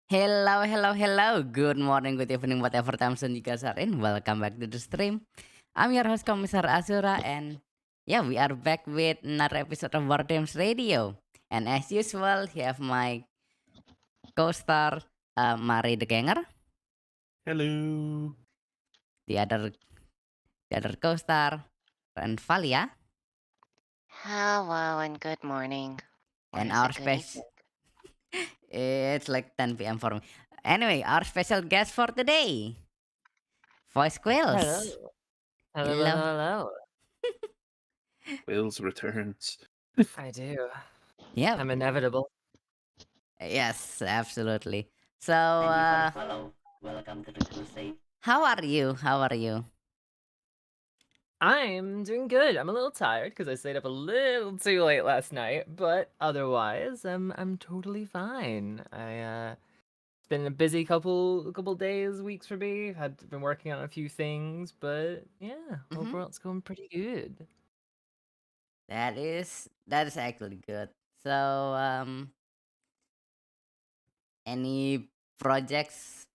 Hello, hello, hello. Good morning, good evening, whatever time zone you guys are in. Welcome back to the stream. I'm your host, Kommissar Azura, and yeah, we are back with another episode of Wardames Radio. And as usual, you have my co-star, Mari the Ganger, Hello. the other the other co-star, and Valia, Hello and good morning. Or and is our it good special. evening? It's like 10 p.m. for me. Anyway, our special guest for today, Voice Hello. Quills. Hello, hello, Hello. hello. Quills returns. I do. Yeah. I'm inevitable. Yes, absolutely. So, Thank you for the follow. Welcome to the Crusade. how are you? How are you? I'm doing good. I'm a little tired because I stayed up a little too late last night, but otherwise, I'm totally fine. It's been a busy couple days, weeks for me. Had been working on a few things, but yeah, Mhm. overall it's going pretty good. That is actually good. So, any projects,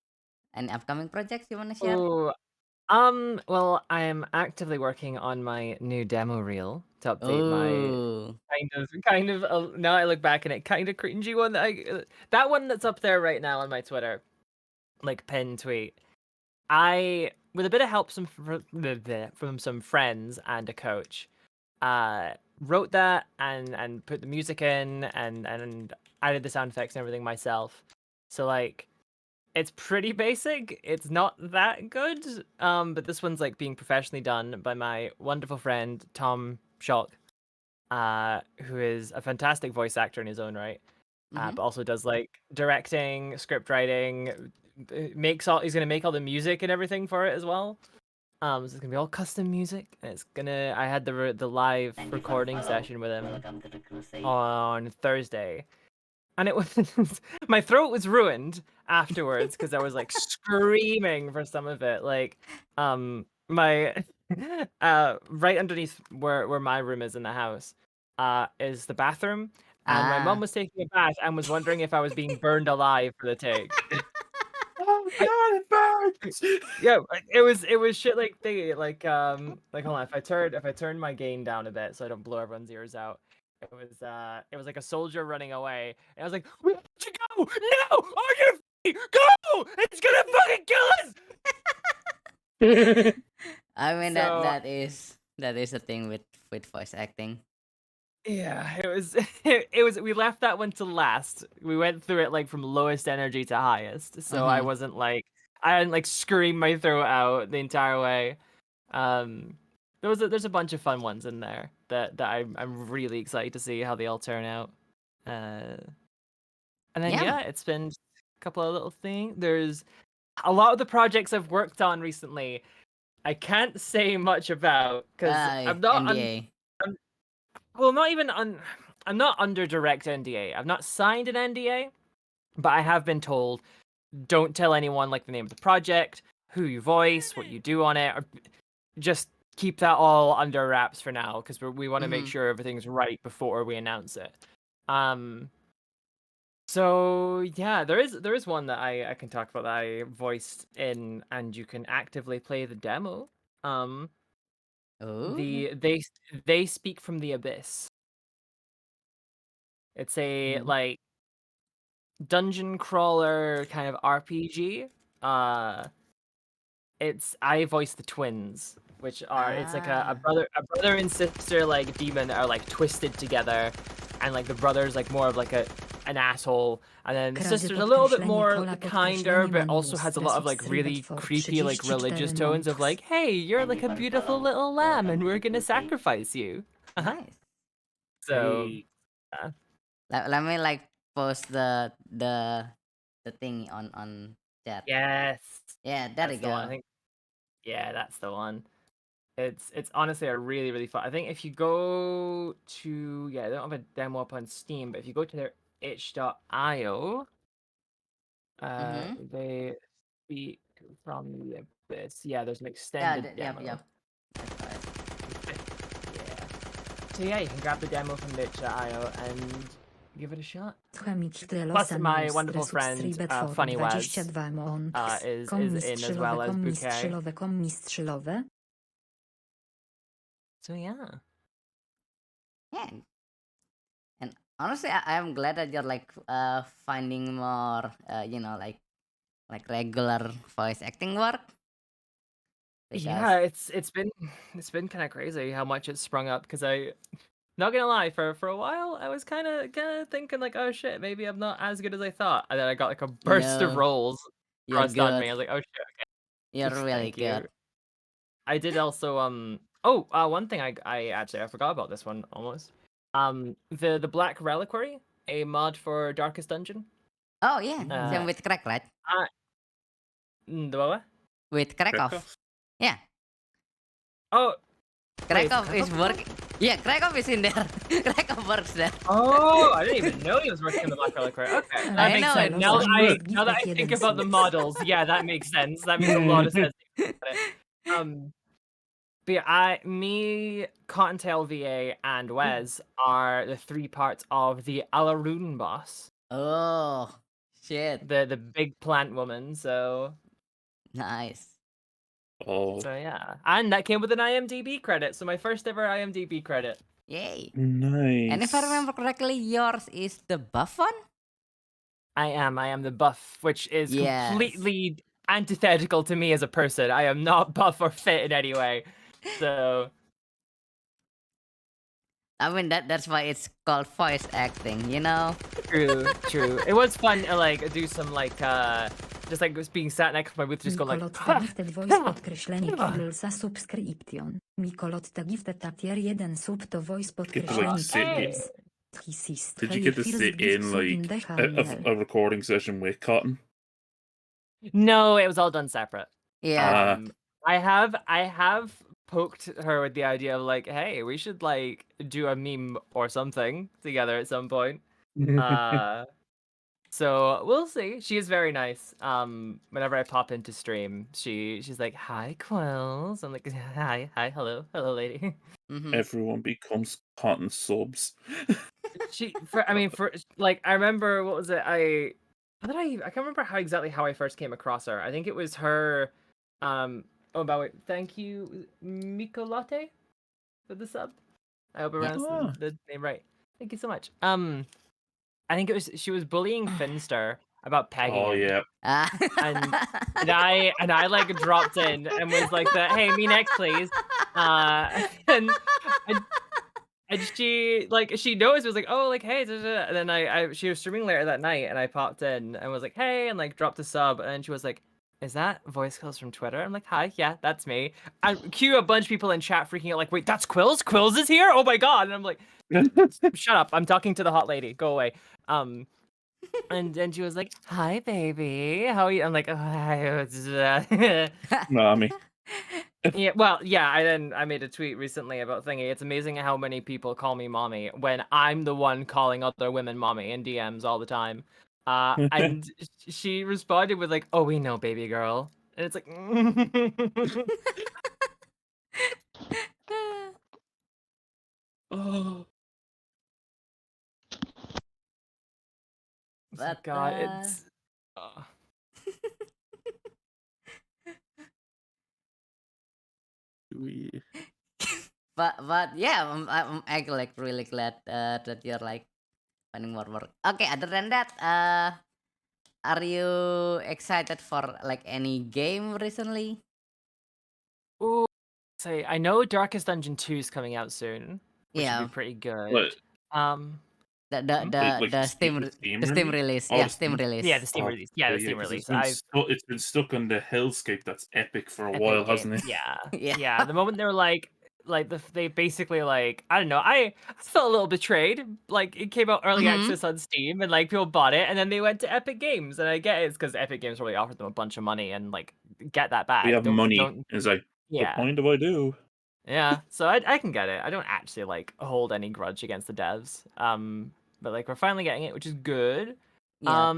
any upcoming projects you wanna share? Oh, well, I am actively working on my new demo reel to update my Oh. now I look back and it kind of cringy one that one that's up there right now on my Twitter, like pinned tweet. I, with a bit of help from some friends and a coach, wrote that and put the music in and added the sound effects and everything myself. So like it's pretty basic. It's not that good. But this one's like being professionally done by my wonderful friend Tom Shock, who is a fantastic voice actor in his own right, Mhm. but also does like directing, script writing, he's gonna make all the music and everything for it as well. So it's gonna be all custom music, and I had the live Thank you for the recording follow. session with him Welcome to the Crusade. on Thursday, and it was my throat was ruined afterwards because I was like screaming for some of it. Like, my right underneath where my room is in the house, is the bathroom, and my mom Ah. was taking a bath and was wondering if I was being burned alive for the take. Oh I, god, it burns! yeah, it was shit like they like hold on, if I turn my gain down a bit so I don't blow everyone's ears out. It was like a soldier running away, and I was like, "We have to go! No! On your feet! Go! It's gonna fucking kill us!" I mean that So that is that is a thing with voice acting. yeah, it was it was we left that one to last. We went through it like from lowest energy to highest. So Mhm. I didn't like scream my throat out the entire way. Um there's a bunch of fun ones in there that I'm really excited to see how they all turn out. Uh and then Yeah. yeah, it's been a couple of little things. There's a lot of the projects I've worked on recently. I can't say much about because NDA. I'm well, not even I'm not under direct NDA. I've not signed an NDA, but I have been told don't tell anyone like the name of the project, who you voice, what you do on it, or just keep that all under wraps for now because we want to make Mhm. sure everything's right before we announce it. Um. So yeah, there is one that I can talk about that I voiced in, and you can actively play the demo. Um. Oh. They speak from the abyss. It's a Mhm. like dungeon crawler kind of RPG. Uh, it's I voice the twins, which are it's like Ah. a brother and sister like demon that are like twisted together, and like the brother's like more of like an asshole, and then the Krady sister's a little bit podkreślenie, more kola kinder, podkreślenie but mam also luz. has a lot of Stresów like strzeliwać really for creepy like religious 34 tones of months. like, hey, you're Thank like you a for the beautiful follow. little lamb, and Welcome to we're the gonna Crusade. sacrifice you. Nice. So. Hey. Let me like post the thing on chat. Yes, Yeah, there you that's the one. I go. think yeah, that's the one. It's honestly a really fun. I think if you go to they don't have a demo up on Steam, but if you go to their itch.io, Mhm. they speak from the abyss. Yeah, there's an Yeah. extended Yep. demo. Yep. That's right. Yeah. So yeah, you can grab the demo from the itch.io, and give it a shot. Plus my wonderful friend, Funny Waz, is in as well as Bouquet. So yeah. Yeah. And honestly, I am glad that you're like finding more, like regular voice acting work. Yeah, it's been kind of crazy how much it's sprung up because I not gonna lie, for a while I was kind of thinking like, oh shit, maybe I'm not as good as I thought, and then I got like a burst of No, roles you're thrust on me. good. I was like, oh shit, You're really thank you. good. I did also one thing I actually I forgot about this one almost. The Black Reliquary, a mod for Darkest Dungeon. Oh yeah, same Uh, with Crack, right? the what? With Krakow. Yeah, Oh, wait, Krakow is Krakow? working. Yeah, Krakow is in there. Krakow works there. Oh, I didn't even know he was working on the Black Reliquary. Okay, that I makes know sense. it. Now that I think about the models, yeah, that makes sense. That makes a lot of sense. But yeah, me, Cottontail VA, and Wes are the three parts of the Alarun boss, Oh shit, the big plant woman. So nice. Oh, yeah, and that came with an IMDb credit. So my first ever IMDb credit. Yay. nice. And if I remember correctly, yours is the buff one? I am the buff, which is Yes. completely antithetical to me as a person. I am not buff or fit in any way. So I mean that's why it's called voice acting, you know? true. It was fun to like do some like just like being sat next to my booth, just going like. Gifted voice podkreślenie Quillsa subscription. Mikolotta gifted tier 1 sub to voice podkreślenie sit Quills. Did you get to sit in like a recording session with Cotton? No, it was all done separate. Yeah. I have poked her with the idea of like, hey, we should like do a meme or something together at some point. So we'll see. She is very nice. Whenever I pop into stream, she's like, "Hi, Quills." I'm like, "Hi, hello, lady." Mhm. Everyone becomes Cotton subs. For like, I remember what was it? I can't remember how I first came across her. I think it was her. Oh, by the way, thank you, Miko Latte, for the sub. I hope I pronounced the name right. Thank you so much. I think she was bullying Finster about pegging Oh him. yeah. And I like dropped in and was like hey, me next please. And she like she knows, was like, oh, like, hey, da, da, da. And then she was streaming later that night and I popped in and was like, hey, and like dropped a sub, and then she was like, is that voice calls from Twitter? I'm like, hi, yeah, that's me. And cue a bunch of people in chat freaking out like, wait, that's Quills? Quills is here? Oh my god. And I'm like, shut up, I'm talking to the hot lady, go away. And then she was like, hi baby, how are you? I'm like, oh, hi. Mommy. Yeah, well, yeah, I made a tweet recently about thingy. It's amazing how many people call me mommy when I'm the one calling other women mommy in DMs all the time. And she responded with like, "Oh, we know, baby girl." And it's like, Oh. But God, it's. but yeah, I'm actually like really glad that you're like finding more work. Okay, other than that, are you excited for like any game recently? Ooh, say I know Darkest Dungeon 2 is coming out soon, which Yeah, would be pretty good. What? the Steam release. Oh, Yeah, the Steam release. Yeah, the Steam Oh, release. Yeah, the yeah, Steam 'cause release. it's been stuck on the hellscape that's epic for a Epic while, Game. hasn't it? Yeah, Yeah. yeah. The moment they were like they basically like, I don't know. I felt a little betrayed. Like it came out early Mhm. access on Steam and like people bought it, and then they went to Epic Games, and I get it's because Epic Games really offered them a bunch of money and like get that back. We have money. Don't. It's like, what Yeah, point do I do? yeah. So I can get it. I don't actually like hold any grudge against the devs. But like we're finally getting it, which is good. Yeah.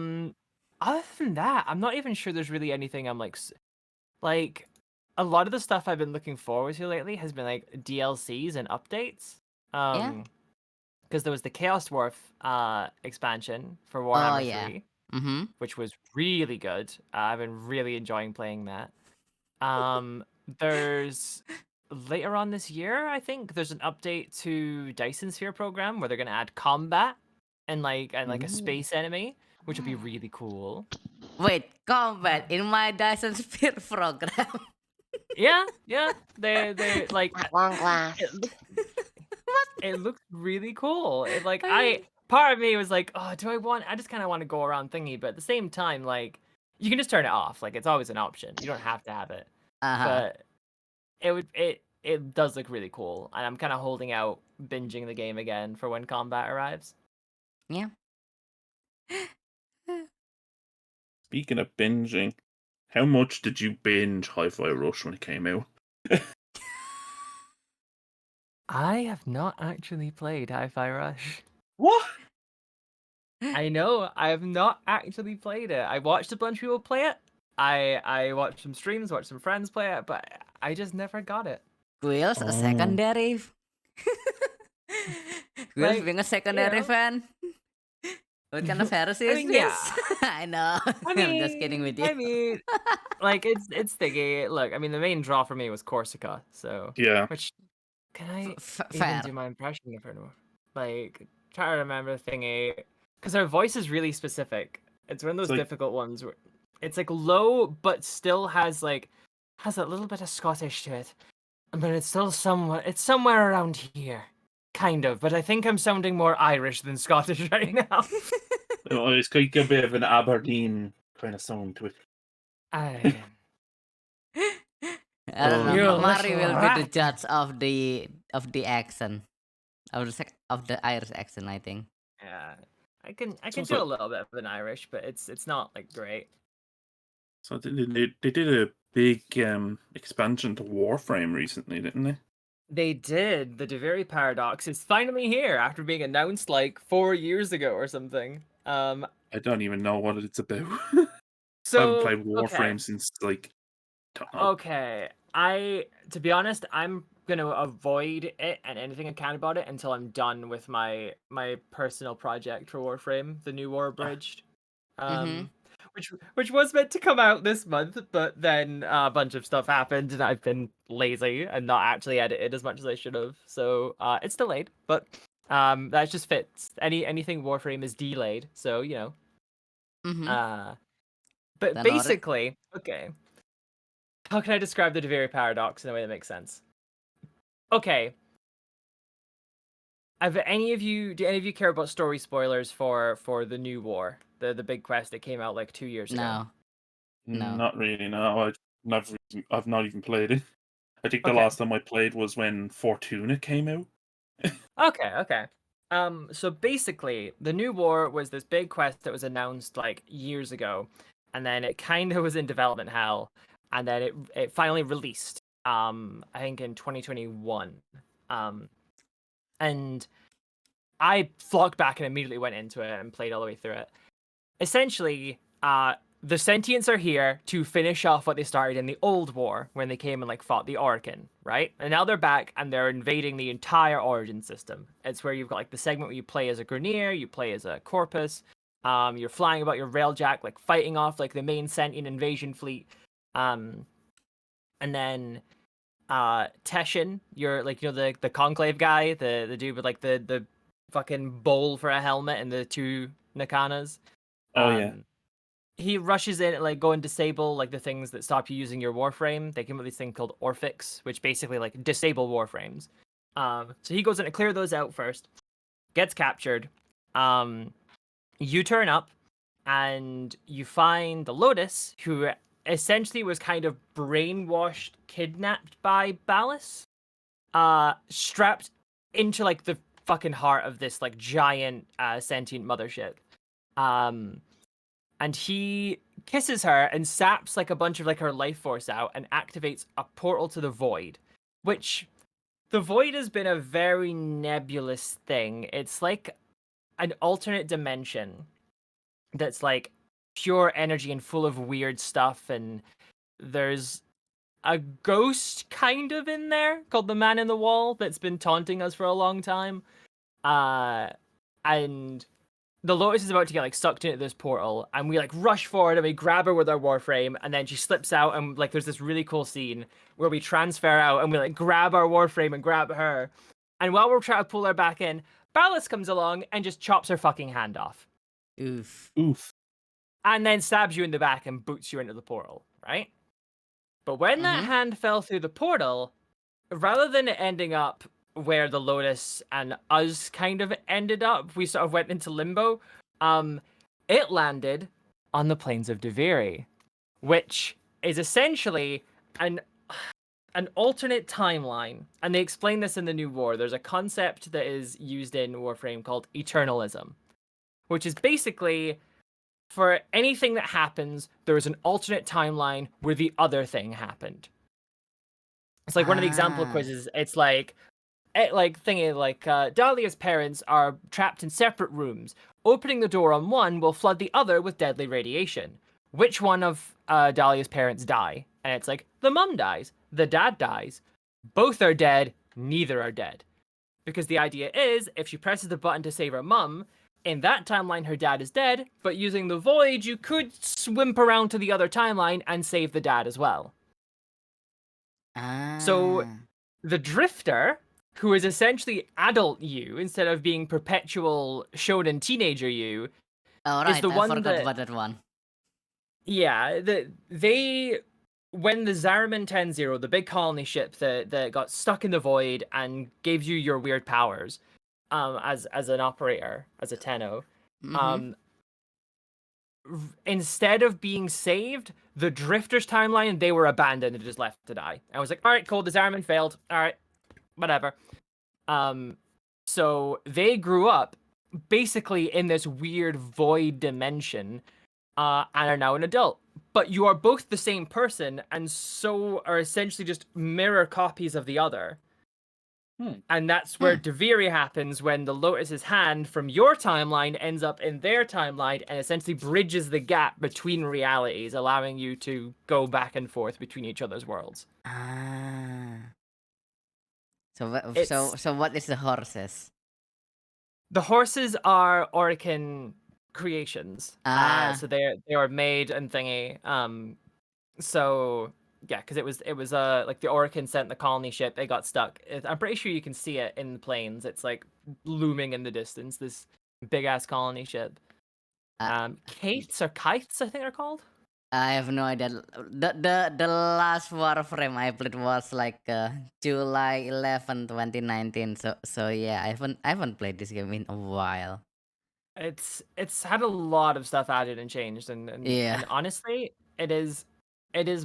Other than that, I'm not even sure there's really anything I'm like a lot of the stuff I've been looking forward to lately has been like DLCs and updates. Yeah. because there was the Chaos Dwarf expansion for Oh Warhammer yeah. 3, Mm-hmm. which was really good. I've been really enjoying playing that. Um, there's later on this year, I think, there's an update to Dyson Sphere program where they're gonna add combat and like a Ooh. space enemy, which would be really cool. Wait, combat in my Dyson Sphere program. Yeah, they like At long last. it looks it looks really cool. It like part of me was like, oh, I just kind of want to go around thingy, but at the same time, like you can just turn it off. Like it's always an option. You don't have to have it. Uh-huh. But it does look really cool, and I'm kind of holding out binging the game again for when combat arrives. Yeah. Speaking of binging, how much did you binge Hi-Fi Rush when it came out? I have not actually played Hi-Fi Rush. What? I know, I have not actually played it. I watched a bunch of people play it. I watched some streams, watched some friends play it, but I just never got it. Quills, a Oh. secondary. Quills Like, being a secondary know. fan. What kind of heresy is mean, this? yeah. I know. I mean, I'm just kidding with you. I mean, like it's thingy. Look, I mean, the main draw for me was Corsica, so Yeah. which can I even Fair. do my impression of her? Like, try to remember the thingy, because her voice is really specific. It's one of those like- difficult ones where it's like low, but still has a little bit of Scottish to it, but it's still somewhere around here, kind of. But I think I'm sounding more Irish than Scottish right now. It's like a bit of an Aberdeen kind of sound to it. I I don't know. You Mari little will be the rat. judge of the accent. Of the Irish accent, I think. Yeah, I can also- do a little bit of an Irish, but it's not like great. So they did a big expansion to Warframe recently, didn't they? They did. The Deveri Paradox is finally here after being announced like 4 years ago or something. I don't even know what it's about. So I haven't played Warframe okay. since like. Don't know. Okay, to be honest, I'm gonna avoid it and anything I can about it until I'm done with my personal project for Warframe, the new War Abridged. Mhm. Which was meant to come out this month, but then a bunch of stuff happened and I've been lazy and not actually edited as much as I should have. So it's delayed, but that just fits. Anything Warframe is delayed, so you know. Mhm. But Then basically, okay. How can I describe the Deveri Paradox in a way that makes sense? Okay. Do any of you care about story spoilers for the new war, the big quest that came out like 2 years ago? No. No. Not really. No, I've not even played it. I think the Okay. last time I played was when Fortuna came out. Okay. So basically, the new war was this big quest that was announced like years ago, and then it kind of was in development hell, and then it finally released. I think in 2021. And I flocked back and immediately went into it and played all the way through it. Essentially, the Sentients are here to finish off what they started in the old war when they came and like fought the Orcan, right? And now they're back and they're invading the entire Origin system. It's where you've got like the segment where you play as a Grenier, you play as a Corpus, you're flying about your Railjack, like fighting off like the main Sentient invasion fleet. And then Teshin, you're like, you know, the Conclave guy, the dude with like the fucking bowl for a helmet and the two Nakanas. Oh yeah. He rushes in and like go and disable like the things that stop you using your Warframe. They came up with this thing called Orphix, which basically like disable Warframes. So he goes in to clear those out first, gets captured. You turn up and you find the Lotus, who essentially was kind of brainwashed, kidnapped by Ballas, strapped into like the fucking heart of this like giant sentient mothership. And he kisses her and saps like a bunch of like her life force out and activates a portal to the void, which the void has been a very nebulous thing. It's like an alternate dimension that's like pure energy and full of weird stuff, and there's a ghost kind of in there called the Man in the Wall that's been taunting us for a long time. And the Lotus is about to get like sucked into this portal, and we like rush forward and we grab her with our Warframe, and then she slips out, and like there's this really cool scene where we transfer out and we like grab our Warframe and grab her, and while we're trying to pull her back in, Ballas comes along and just chops her fucking hand off, Oof. Oof. and then stabs you in the back and boots you into the portal, right? But when that Mhm. hand fell through the portal, rather than it ending up where the Lotus and us kind of ended up, we sort of went into limbo. It landed on the plains of Deviri, which is essentially an alternate timeline. And they explain this in the New War. There's a concept that is used in Warframe called eternalism, which is basically for anything that happens, there is an alternate timeline where the other thing happened. It's like one of the example Ah. quizzes. It's like Dahlia's parents are trapped in separate rooms. Opening the door on one will flood the other with deadly radiation. Which one of Dahlia's parents die? And it's like, the mum dies, the dad dies. Both are dead, neither are dead. Because the idea is, if she presses the button to save her mum, in that timeline her dad is dead, but using the void, you could swimp around to the other timeline and save the dad as well. So Ah. the Drifter, who is essentially adult you instead of being perpetual shonen teenager you, Oh, is right. the I one forgot that about that one. when the Zariman 10-0, the big colony ship that got stuck in the void and gave you your weird powers, as an operator, as a Tenno, Mhm. instead of being saved, the Drifters timeline, they were abandoned and just left to die. I was like, all right, cool, the Zariman failed. All right, whatever. So they grew up basically in this weird void dimension, and are now an adult. But you are both the same person, and so are essentially just mirror copies of the other. And that's where Deviri happens when the Lotus's hand from your timeline ends up in their timeline and essentially bridges the gap between realities, allowing you to go back and forth between each other's worlds. Ah. So It's so what is the horses? The horses are Orican creations. Ah. So they are made and thingy. So yeah, because it was like the Orican sent the colony ship. They got stuck. I'm pretty sure you can see it in the plains. It's like looming in the distance. This big ass colony ship. Kates or kites, I think they're called. I have no idea. The last Warframe I played was like July 11, 2019. So yeah, I haven't played this game in a while. It's had a lot of stuff added and changed, Yeah. and honestly, it is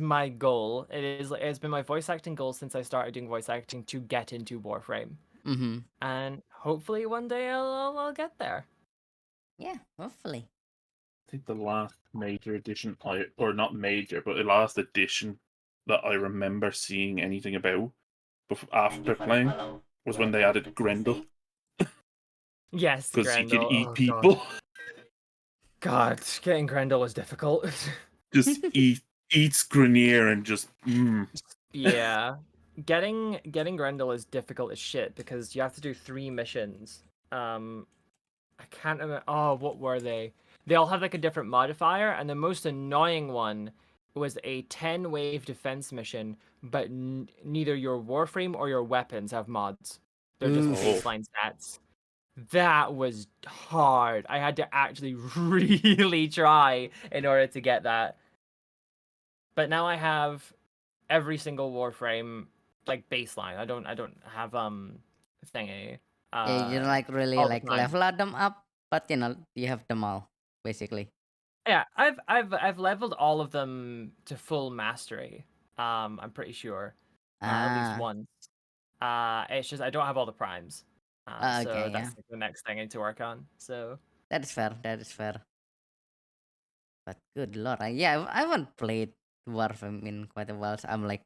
my goal. It's been my voice acting goal since I started doing voice acting to get into Warframe, Mhm. and hopefully one day I'll get there. Yeah, hopefully. I think the last major edition, or not major, but the last edition that I remember seeing anything about Thank you after for the playing follow. was when they Welcome added to Grendel, Crusade. Yes, because he could Grendel. eat Oh people. God, getting Grendel was difficult. Just eats Grenier and just Yeah, getting Grendel is difficult as shit because you have to do 3 missions. I can't remember. Oh, what were they? They all have like a different modifier, and the most annoying one was a 10 wave defense mission, but neither your Warframe or your weapons have mods. They're just Oof. baseline stats. That was hard. I had to actually really try in order to get that. But now I have every single Warframe like baseline. I don't have thingy. Yeah, you like really All the like time. level them up, but you have them all basically. Yeah, I've leveled all of them to full mastery. I'm pretty sure, at least Ah. once. It's just I don't have all the primes. So Okay, yeah. that's like the next thing I need to work on. So That is fair. That is fair. But good lord, yeah, I haven't played Warframe in quite a while. So I'm like,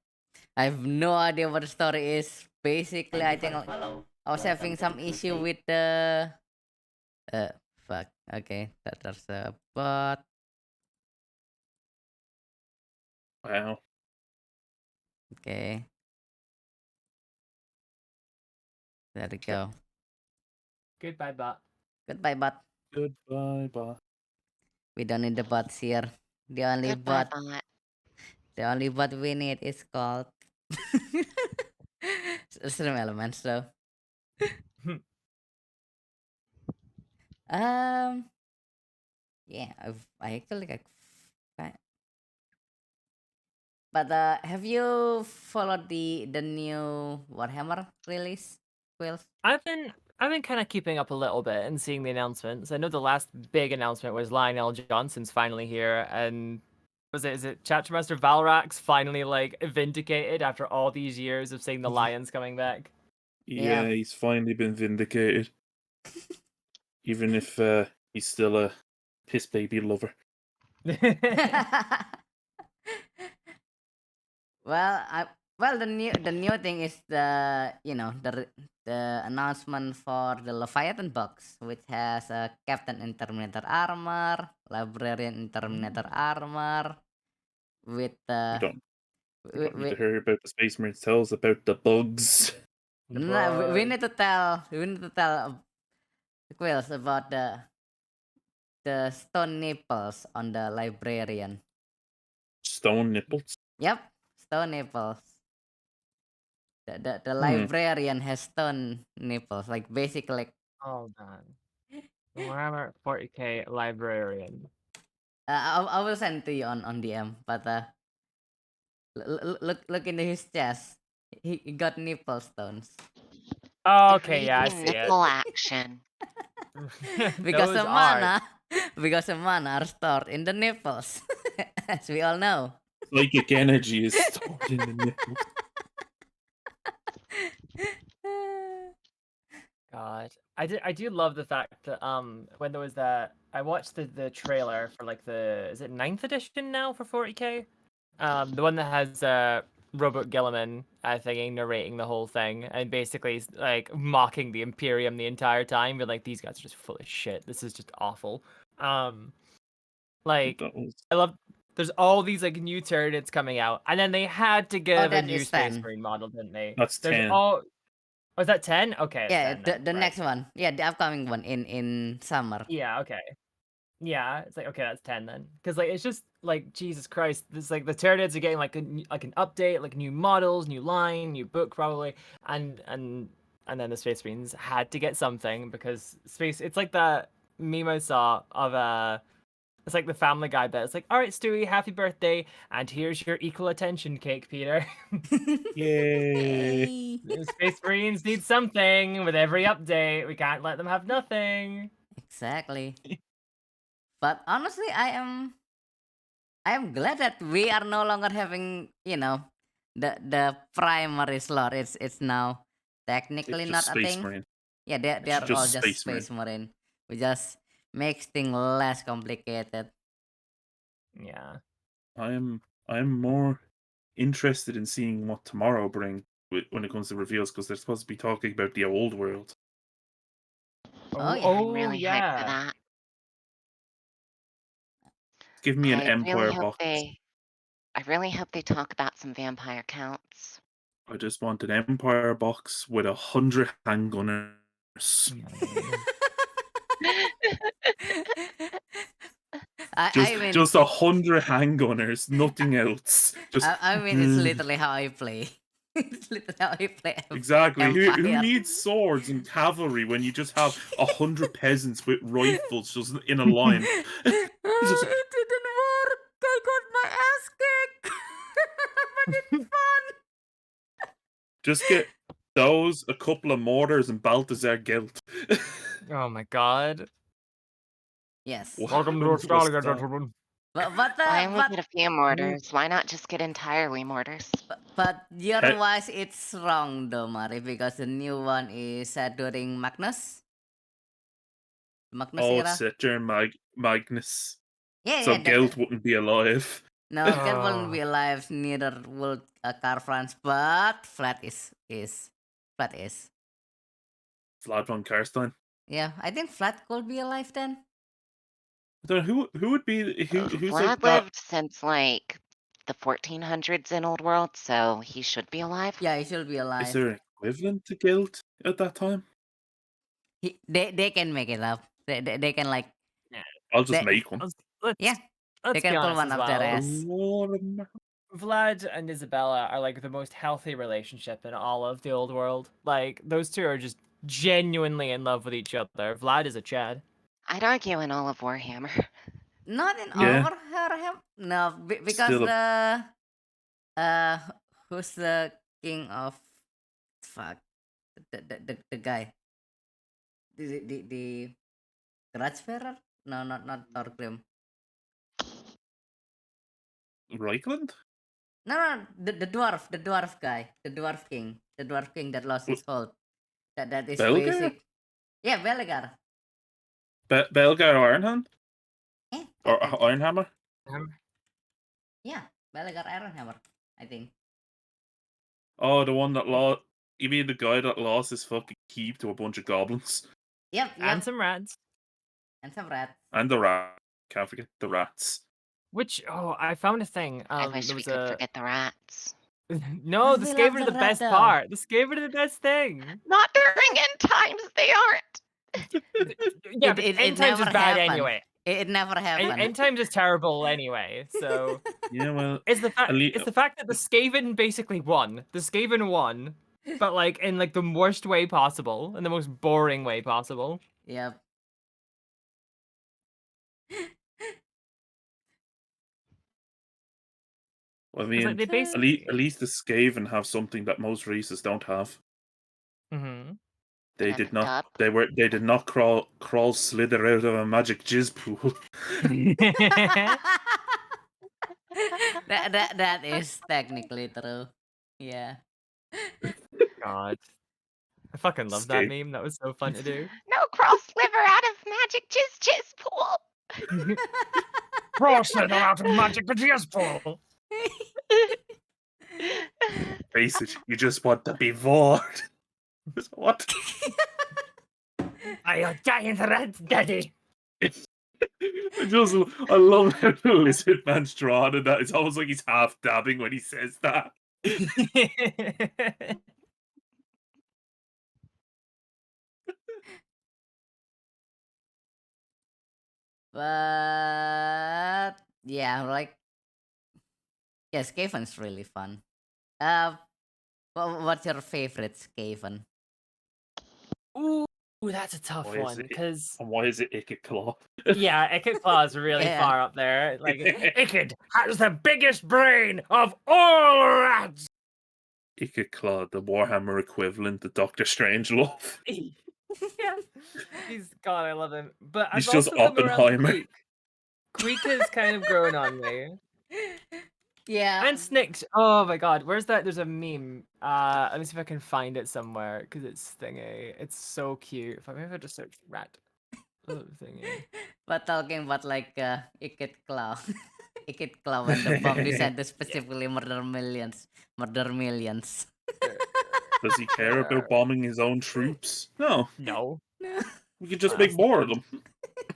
I have no idea what the story is. Basically, I Thank you for think the like, follow. I was Welcome having to some issue Crusade. with the fuck. Okay, there's a bot. wow. Okay, there we Okay. go. Goodbye, bot. Goodbye, bot. Goodbye, bye. We don't need the bots here. The only Goodbye, bot, bot. the only bot we need is called Stream Elements. So, um, yeah, I actually like. But have you followed the new Warhammer release, Quills? I've been kind of keeping up a little bit and seeing the announcements. I know the last big announcement was Lionel Johnson's finally here, and is it Chapter Master Valrak's finally like vindicated after all these years of seeing the Lions coming back. Yeah, Yeah. he's finally been vindicated. Even if he's still a piss baby lover. Well, the new thing is the announcement for the Leviathan box, which has a Captain in Terminator armor, Librarian in Terminator armor, with We don't with, need to with hear about the Space Marines. Tell us about the bugs. no, we need to tell Quills about the stone nipples on the Librarian. Stone nipples. Yep, stone nipples. The Librarian has stone nipples, like basically. Hold on. Warhammer 40k Librarian. I will send to you on DM, but look into his chest. He got nipple stones Oh, okay, yeah, I Creepy see it. nipple action. because Those the are mana because the mana are stored in the nipples, as we all know. Psychic energy is stored in the nipples. God, I do love the fact that when there was that I watched the trailer for like is it 9th edition now for 40k, the one that has Robert Gilliman thingy narrating the whole thing and basically like mocking the Imperium the entire time. You're like, these guys are just full of shit. This is just awful. Like That was I love. There's all these like new Tyranids coming out, and then they had to give a that new is Space 10. Marine model, didn't they? That's There's 10. all. Oh, is that 10? Okay, it's Yeah, 10 the then, the right. next one. Yeah, the upcoming one in summer. Yeah, okay. Yeah, it's like okay, that's 10 then. Because like it's just like Jesus Christ, this like the Tyranids are getting like like an update, like new models, new line, new book probably, and then the Space Marines had to get something because space. It's like that meme I saw of it's like the Family Guy bit. It's like, all right, Stewie, happy birthday, and here's your equal attention cake, Peter. Yay! The Space Marines need something with every update. We can't let them have nothing. Exactly. But honestly, I am glad that we are no longer having the primary slot. It's now technically It's not just a Space thing. Marine. Yeah, they It's are all just just Space Marine. Space Marine. We just makes things less complicated. Yeah. I'm more interested in seeing what tomorrow bring when it comes to reveals because they're supposed to be talking about the old world. Oh, yeah. I'm really hyped for yeah. that. Give me an I Empire really hope box. I really hope they talk about some vampire counts. I just want an Empire box with 100 handgunners. I mean, Just 100 handgunners, nothing else. Just I mean, it's literally how I play. It's literally how I play. exactly. Who Empire. needs swords and cavalry when you just have 100 peasants with rifles just in a line? Just- It didn't work. I got my ass kicked. But it's fun. Just get those, a couple of mortars, and Balthazar Gelt. Oh my god. Yes. Welcome to Welcome to Australia, Australia. gentlemen. Why would But get a few mortars? Why not just get entirely mortars? but your He- wise it's wrong though, Mari, because the new one is set during Magnus Oh, era. it's set during Magnus. Yeah, So yeah. Gelt wouldn't be alive. No, Cat won't be alive. Neither will Car France, but Flat is Flat is. Vlad von Karstein. Yeah, I think Flat could be alive then. I don't know who would be who's Vlad like that. lived since like the 1400s in Old World, so he should be alive. Yeah, he should be alive. Is there an equivalent to Gelt at that time? They can make it up. They can like I'll just they, make one. yeah, they Let's be can pull honest one as up their well. ass. Vlad and Isabella are like the most healthy relationship in all of the old world. Like those two are just genuinely in love with each other. Vlad is a Chad. I'd argue in all of Warhammer. Not in Yeah. our harem. No, because Still uh who's the king of fuck the guy the Grudgebearer? No, not Thorgrim. Reichland? No, the dwarf guy, the dwarf king that lost his hold. That is Belgar? basic. Yeah, Belgar. Belgar Ironhand? Eh, Or I- Ironhammer? yeah, Belgar Ironhammer, I think. Oh, the one that lost. You mean the guy that lost his fucking keep to a bunch of goblins? Yep, And some rats. and some rats. And the rat. Can't forget the rats. Which I found a thing. I wish There we was could a forget the rats. no. But The we love Skaven are the the rat best though. part. The Skaven are the best thing. Not during end times, they aren't. Yeah, but end times never is bad happened. anyway. It never happened. End times is terrible anyway. So Yeah, well. it's the fact Elite- it's the fact that the Skaven basically won. The Skaven won, but like in like the worst way possible, in the most boring way possible. Yep. I 'Cause, mean, like, they basically. at least the Skaven have something that most races don't have. Mm-hmm. They An did not. up. They did not crawl slither out of a magic jizz pool. that is technically true. Yeah. God, I fucking love that Skate. meme. That was so fun to do. No cross liver out of magic jizz pool. Cross it out of magic jizz pool. Face it, you just want to be bored. What? I a giant rat daddy. I love how the lizard man's drawn and that. It's almost like he's half dabbing when he says that. But yeah, like yeah, Skaven's really fun. What's your favorite Skaven? Ooh, that's a tough Why is one it- because And why is it Icket Claw? yeah, Ikit Claw is really Yeah. far up there. Like Ikit has the biggest brain of all rats. Icket Claw, the Warhammer equivalent, the Doctor Strange love. Yeah, he's God, I love him. But He's I've just also come around to Oppenheimer. Queek. Queek has kind of grown on me. Yeah. And Snicks. Oh my God, where's that? There's a meme. Let me see if I can find it somewhere because it's thingy. It's so cute. If I just search rat. Oh, thingy. But talking about like Ikit Claw. Ikit Claw when the bomb decided to specifically murder millions. Murder millions. Does he care about bombing his own troops? No. No. We could just make more of them.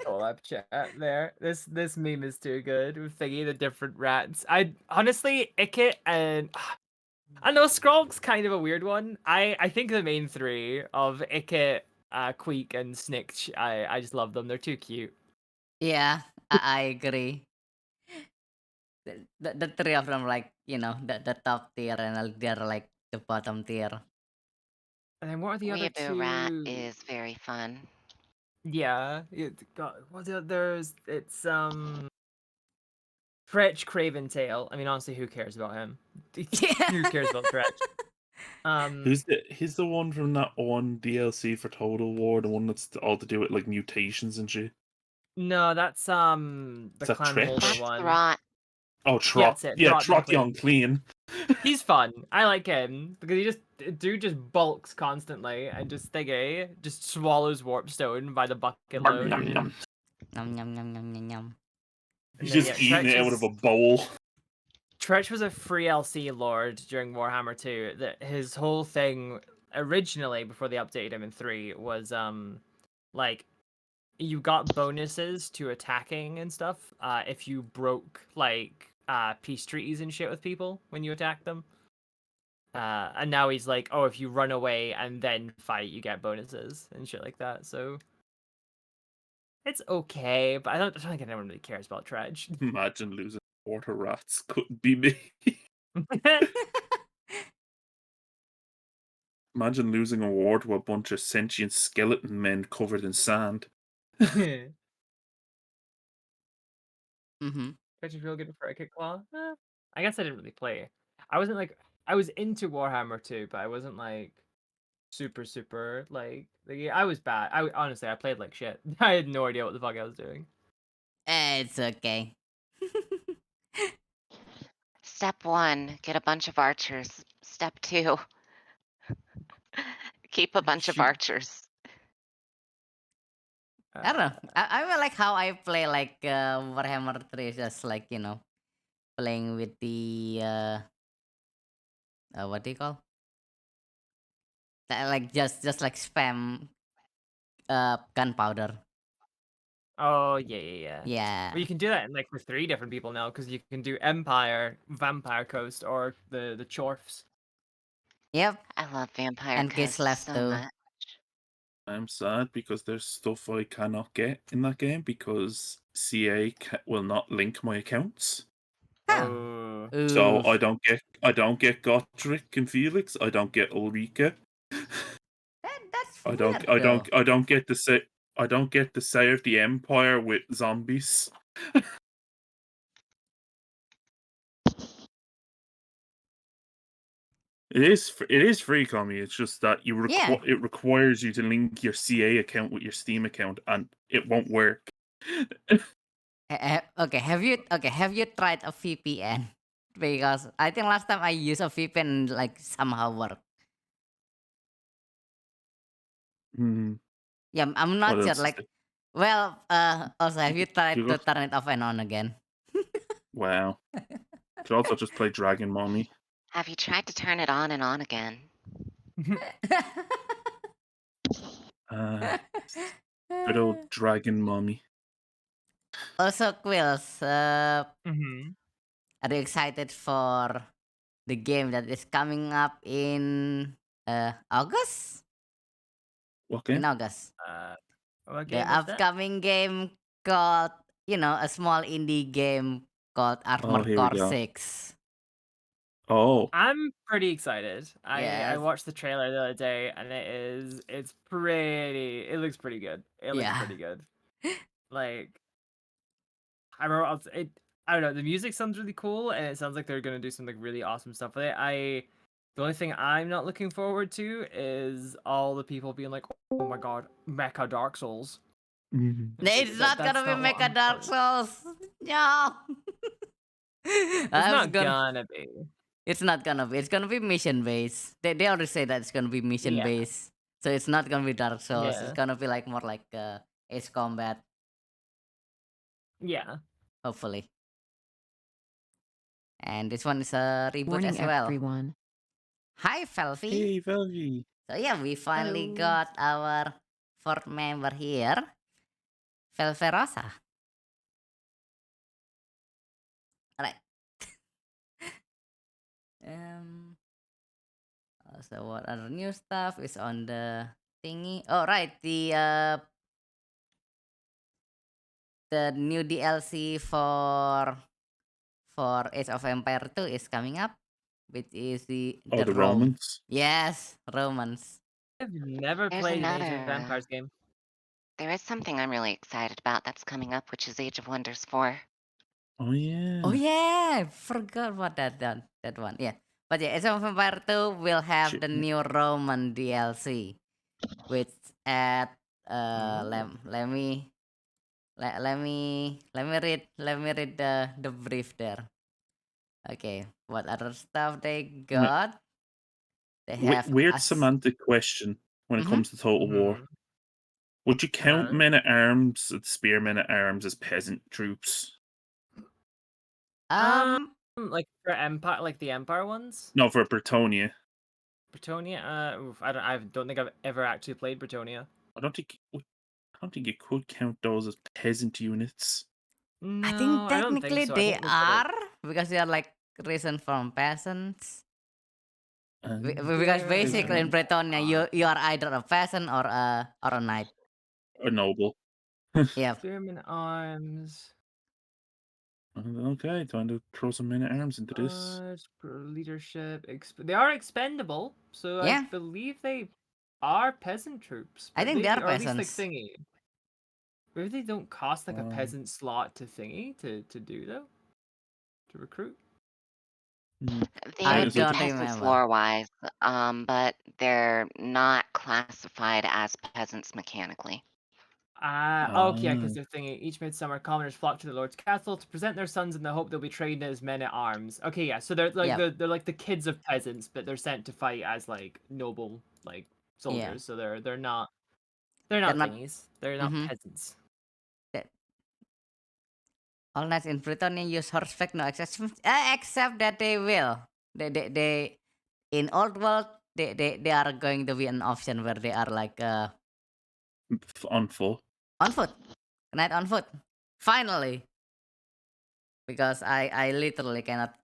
Collab chat there. This meme is too good with Figgy the different rats. I honestly Ikit and I know Skrog's kind of a weird one. I think the main three of Ikit, Queek, and Snick, I just love them. They're too cute. Yeah, I agree. The three of them like, you know, the top tier and they're like the bottom tier. And then what are the other Weeaboo Rat two? is very fun. Yeah, what's the others? It's Tretch, Craventail. I mean, honestly, who cares about him? Who cares about Tretch? He's the one from that one DLC for Total War, the one that's all to do with like mutations and shit. No, that's the Is that Clan Tretch? Holder That's one. Throt. Oh, Trot. that's it, Yeah, Trot Trot Young Young Clean. He's fun. I like him because dude just bulks constantly and just thingy just swallows warpstone by the bucket load. Yum, yum. Yum yum yum yum yum yum. He's And then, just yeah, eating it Tretch out of a bowl. Tretch was a free LC lord during Warhammer 2. That his whole thing originally before they updated him in 3 was like you got bonuses to attacking and stuff if you broke like peace treaties and shit with people when you attacked them. And now he's like, oh, if you run away and then fight, you get bonuses and shit like that. So it's okay, but I don't think anyone really cares about Dredge. Imagine losing water rats. Couldn't be me. Imagine losing a war to a bunch of sentient skeleton men covered in sand. Mm-hmm. Don't you feel good for a kick claw? I guess I didn't really play. I wasn't like I was into Warhammer 2, but I wasn't like super I was bad. Honestly I played like shit. I had no idea what the fuck I was doing. It's okay. Step 1, get a bunch of archers. Step 2, keep a bunch of Shoot. archers. I don't know. I feel like how I play like Warhammer 3 is just like, playing with the what do you call? Like just like spam gunpowder. Oh yeah. Yeah. Well, you can do that in like for 3 different people now because you can do Empire, Vampire Coast, or the Chorfs. Yep. I love Vampire And Kiss Coast left so too. much. I'm sad because there's stuff I cannot get in that game because CA will not link my accounts. Huh. Oh. So Oof. I don't get Gotrek and Felix. I don't get Ulrika. That's I weird don't though. I don't get to save the Empire with zombies. It is free, Commie. It's just that Yeah. it requires you to link your CA account with your Steam account, and it won't work. Okay, have you tried a VPN? Because I think last time I used a VPN like somehow worked. Hmm. Yeah, I'm not What sure. else is Like, there? well, also, have you tried Google? to turn it off and on again? Wow. Could also just play Dragon Mommy. Have you tried to turn it on and on again? Good old Dragon Mommy. Also, Quills, Mm-hmm. are you excited for the game that is coming up in August? What In game? August, What the game is that? upcoming game called, a small indie game called Oh, Armored here we Core go. 6. Oh, I'm pretty excited. I Yes. watched the trailer the other day and it looks pretty good. It looks Yeah. pretty good. Like I remember I don't know, the music sounds really cool and it sounds like they're gonna do some like really awesome stuff with it. The only thing I'm not looking forward to is all the people being like, oh my god, Mecha Dark Souls. mhm. It's not That's gonna be not what Mecha I'm Dark Souls. No. It's I was not gonna. gonna be. It's not gonna be. It's gonna be mission based. They already say that it's gonna be mission Yeah. based. So it's not gonna be Dark Souls. It's Yeah. gonna be like more like Ace Combat, Yeah. hopefully. And this one is a reboot Morning, as well. everyone. Hi, Felfy. Hey, Velvy. So yeah, we finally Hello. got our fourth member here, Felverosa. Alright. So what other new stuff is on the thingy? Oh right, the new DLC for Age of Empire 2 is coming up, which is the The Rome. Romans. Yes, Romans. I've never There's played an Age of another- Vampires game. There is something I'm really excited about that's coming up, which is Age of Wonders 4. Oh yeah. Oh yeah, forgot about that one. Yeah, but yeah, Age of Empire 2 will have Shit. the new Roman DLC, which at let me read the brief there. Okay, what other stuff they got? They have Weird us. semantic question when it Mhm. comes to Total War. Mhm. Would you count Uh-huh. men at arms and spearmen at arms as peasant troops? Like for Empire, like the Empire ones? No, for Bretonia. Bretonia? I don't think I've ever actually played Bretonia. I don't think you could count those as peasant units. No, I think I don't technically think so. I they think they're like- are because they are like risen from peasants. Because There basically in is Bretonia, you are either a peasant or a knight. A noble. Yep. Spearman arms. Okay, time to throw some men at arms into this. Leadership. They are expendable, so I Yeah. believe they are peasant troops. I But think they are or at least like peasants. thingy. Maybe they don't cost like a Um, peasant slot to thingy to do though. To recruit. They I would be don't peasants remember. lore-wise, but they're not classified as peasants mechanically. Okay, because they're thingy. Each midsummer, commoners flock to the Lord's castle to present their sons in the hope they'll be trained as men at arms. Okay, yeah, so they're like Yep. they're like the kids of peasants, but they're sent to fight as like noble like soldiers. Yeah. So they're not They're not. thingies. They're not Mhm. peasants. All knights in Britannia use horseback, no exception, except that they will. They in old world they are going to be an option where they are like on foot. on foot, knight on foot. Finally, because I literally cannot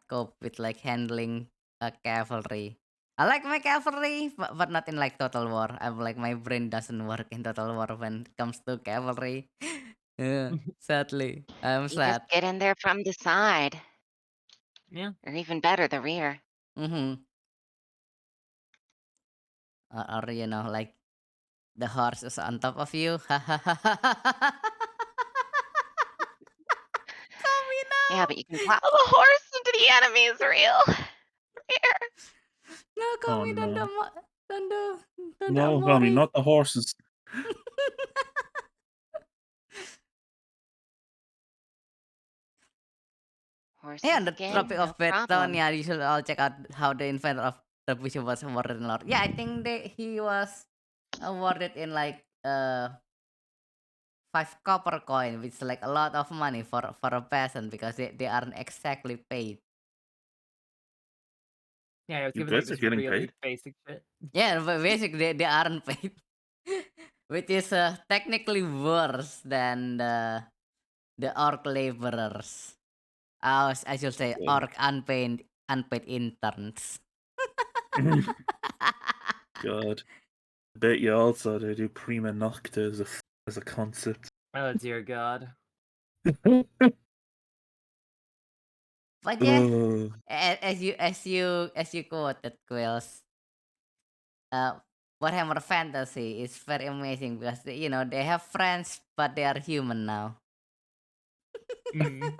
cope with like handling a cavalry. I like my cavalry, but not in like Total War. I'm like my brain doesn't work in Total War when it comes to cavalry. Yeah, sadly, I'm You just sad. get in there from the side, Yeah. or even better, the rear. Mm-hmm. Or like the horse is on top of you. Yeah, but you can plow the horse into the enemy's real rear. No, Oh kami no. don't No, Tommy, not the horses. Horses Hey, on the again, topic no of problem. Betonia, you should all check out how the inventor of the bishop was awarded in Lord. Yeah, I think he was awarded in like 5 copper coin, which is like a lot of money for a peasant because they aren't exactly paid. Yeah, I was You given like guys are this getting really paid? basic shit. Yeah, but basically they aren't paid, which is technically worse than the orc laborers. I should say Yeah. orc unpaid interns. God. I bet you also they do prima nocta as a concept. Oh dear God. But yeah, Oh, as you quoted, Quills, Warhammer Fantasy is very amazing because they have friends but they are human now. Mm.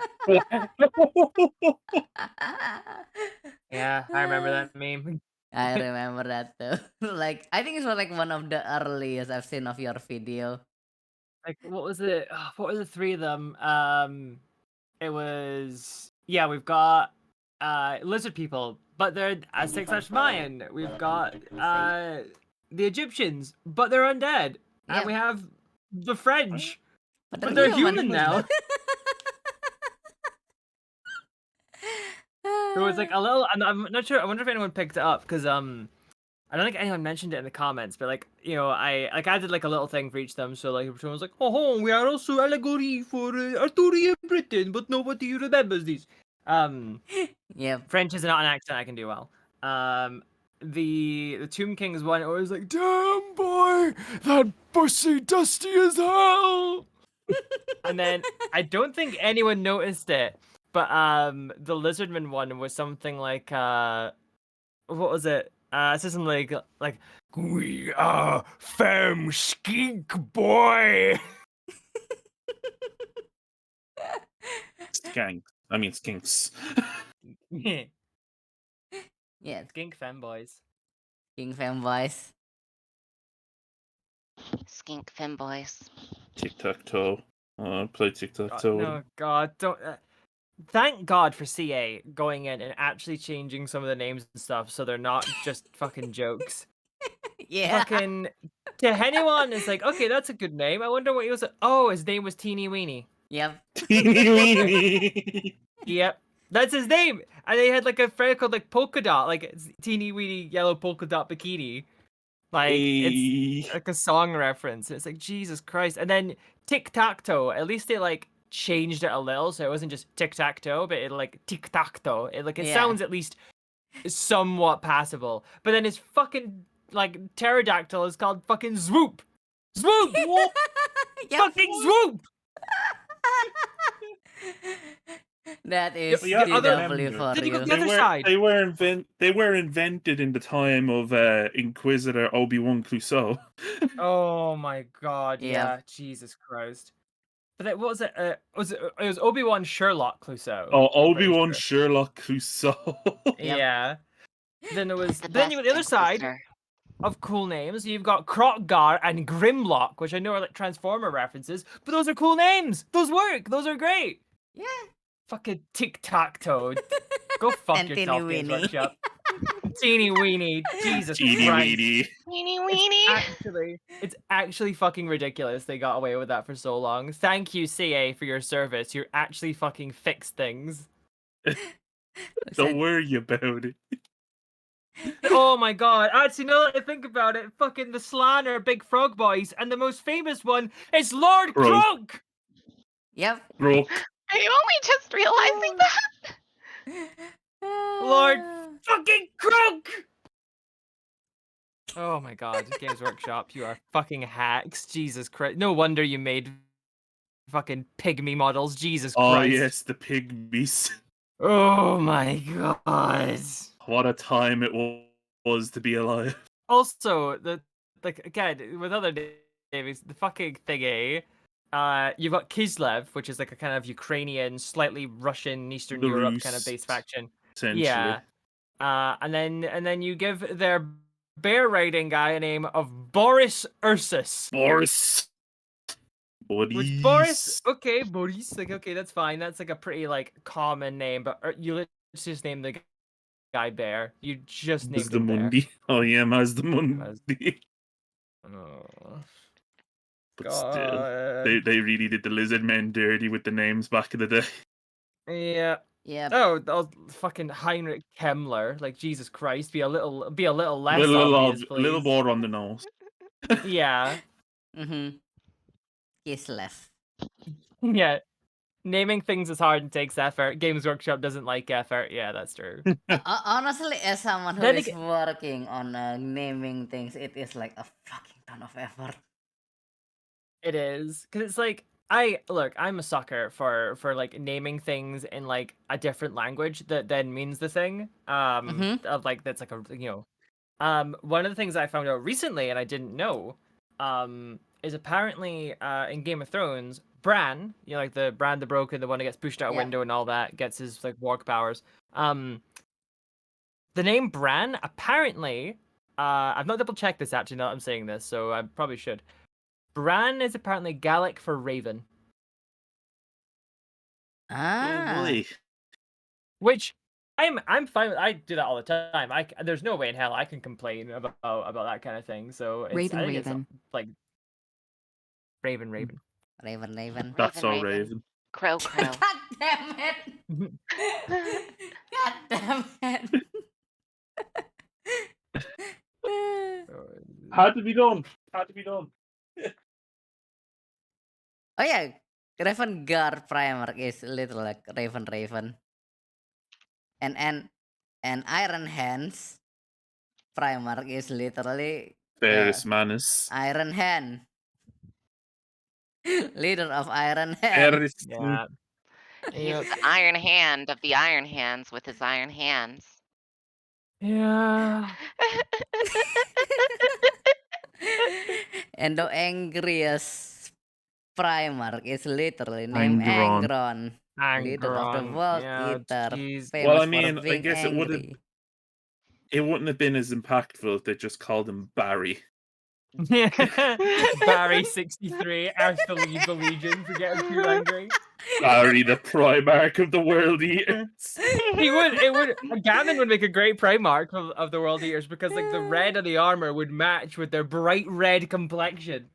Yeah, I remember that meme. I remember that too. Like I think it was like one of the earliest I've seen of your video. Like what was it? What were the three of them? It was we've got lizard people, but they're Aztec / Mayan. We've got the Egyptians, but they're undead. Yeah. And we have the French, But but they're human now. There was like a little. I'm not sure. I wonder if anyone picked it up because I don't think anyone mentioned it in the comments. But like I did like a little thing for each of them. So like someone was like, "Oh, we are also allegory for Arthurian Britain, but nobody remembers these." Yeah. French is not an accent I can do well. The Tomb King's one, it was like, "Damn boy, that pussy dusty as hell." And then I don't think anyone noticed it. But the Lizardman one was something like what was it? Something like we are femme skink boy. skinks. Yeah, Skink femboys. King fanboys. Skink femboys. Tic-tac-toe. Play tic-tac-toe. No, God, don't. Thank God for CA going in and actually changing some of the names and stuff so they're not just fucking jokes. Yeah. Fucking to anyone is like, okay, that's a good name. I wonder what he was. Oh, his name was Teeny Weeny. Yep. Teeny weeny. Yep, that's his name. And they had like a friend called like Polka Dot, like Teeny Weeny Yellow Polka Dot Bikini. Like it's Hey. like a song reference. It's like Jesus Christ. And then Tic Tac Toe. At least they like changed it a little, so it wasn't just tic tac toe, but it like tic tac toe. It Yeah. sounds at least somewhat passable. But then his fucking like pterodactyl is called fucking Swoop. Swoop! Yep. Fucking Swoop! That is you have to other- DW remember, for Then you got you. the other side. They were invented in the time of Inquisitor Obi-Wan Clouseau. Oh my god, Yep. yeah, Jesus Christ. But then, what was it? It was Obi-Wan Sherlock Clouseau. Oh, I'm pretty Obi-Wan sure. Sherlock Clouseau. Yep. Yeah. Then there was. The Then you got the other best side Inquisitor. of cool names. You've got Krokgar and Grimlock, which I know are like Transformer references, but those are cool names. Those work. Those are great. Yeah. Fucking tic-tac-toe. Go fuck And Teeny yourself, Games Weeny. Workshop. Teeny weeny. Jesus Teeny Christ. weeny. Weenie weenie. It's actually fucking ridiculous they got away with that for so long. Thank you, CA, for your service. You actually fucking fixed things. Don't worry about it. Oh my god. Actually, now that I think about it, fucking the Slan are big frog boys, and the most famous one is Lord Bro. Krunk! Yep. Brooke. Are you only just realizing that? Lord fucking Krunk! Oh my god, Games Workshop, you are fucking hacks. Jesus Christ. No wonder you made fucking pygmy models. Jesus Oh Christ. yes, the pygmies. Oh my god. What a time it was to be alive. Also, again, with other names, the fucking thingy, you've got Kislev, which is like a kind of Ukrainian, slightly Russian, Eastern The Europe kind of Rus, based faction. Essentially. Yeah. And then you give their bear riding guy a name of Boris Ursus. Boris. Which Boris, okay, Boris, like okay, that's fine. That's like a pretty like common name, but you literally just name the guy Bear. You just named him Bear. Mazdamundi. Oh yeah, Mazdamundi. Oh, But still, God. they really did the lizard men dirty with the names back in the day. Yeah. Yep. Oh, fucking Heinrich Kemmler. Like Jesus Christ, be a little less little obvious, please. little more on the nose. Yeah. Mm-hmm. Kislev. Yeah. Naming things is hard and takes effort. Games Workshop doesn't like effort. Yeah, that's true. Honestly, as someone who Then is again- working on naming things, it is like a fucking ton of effort. It is because it's like I'm a sucker for like naming things in like a different language that then means the thing. Mhm. Of like that's like one of the things I found out recently and I didn't know, is apparently in Game of Thrones, Bran, like the Bran the Broken, the one that gets pushed out a Yeah. window and all that, gets his like warg powers. The name Bran apparently, I've not double checked this actually. Now that I'm saying this, so I probably should. Bran is apparently Gaelic for raven, Ah. Boy. which I'm fine with. I do that all the time. There's no way in hell I can complain about that kind of thing. So I think Raven. it's like raven. Raven. That's all Raven. Raven. Crow. God damn it! God damn it! Had to be done. Oh yeah, Raven Guard Primarch is little like Raven. And Iron Hands Primarch is literally Ferris Manus. Iron Hand. Leader of Iron Hand. Ferris. Yeah. He's the iron hand of the iron hands with his iron hands. Yeah. And the angriest Primarch is literally named Angron. Angron. Leader of the Angron. Vault Yeah, Eater. jeez. Famous Well, I for mean, I being guess angry. it wouldn't have been as impactful if they just called him Barry. Barry 63, Earth the Legion to get him too angry. Barry, the Primarch of the World Eaters. It would. Gavin would make a great Primarch of the World Eaters because like the red of the armor would match with their bright red complexion.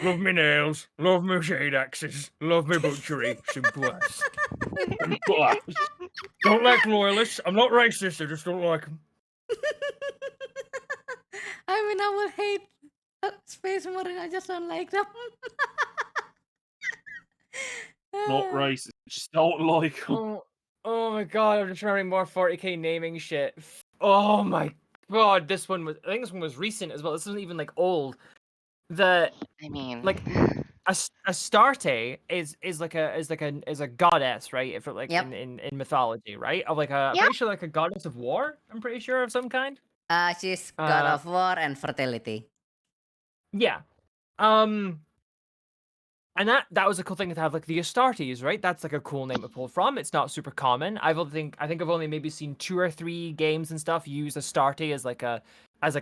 Love me nails, love me shade axes, love me butchery, simple as. Don't like loyalists. I'm not racist. I just don't like them. I mean, I will hate Space Marine. I just don't like them. Not racist. Just don't like him. Oh, Oh my god, I'm just remembering more 40k naming shit. Oh my god, this one was. I think this one was recent as well. This isn't even like old. The I mean, like Astarte is a goddess, right? If it, like Yep. in mythology, right? Of like a I'm Yeah. pretty sure like a goddess of war. I'm pretty sure of some kind. She's god Uh, of war and fertility. Yeah. And that was a cool thing to have, like the Astartes, right? That's like a cool name to pull from. It's not super common. I think I've only maybe seen 2 or 3 games and stuff use Astarte as like a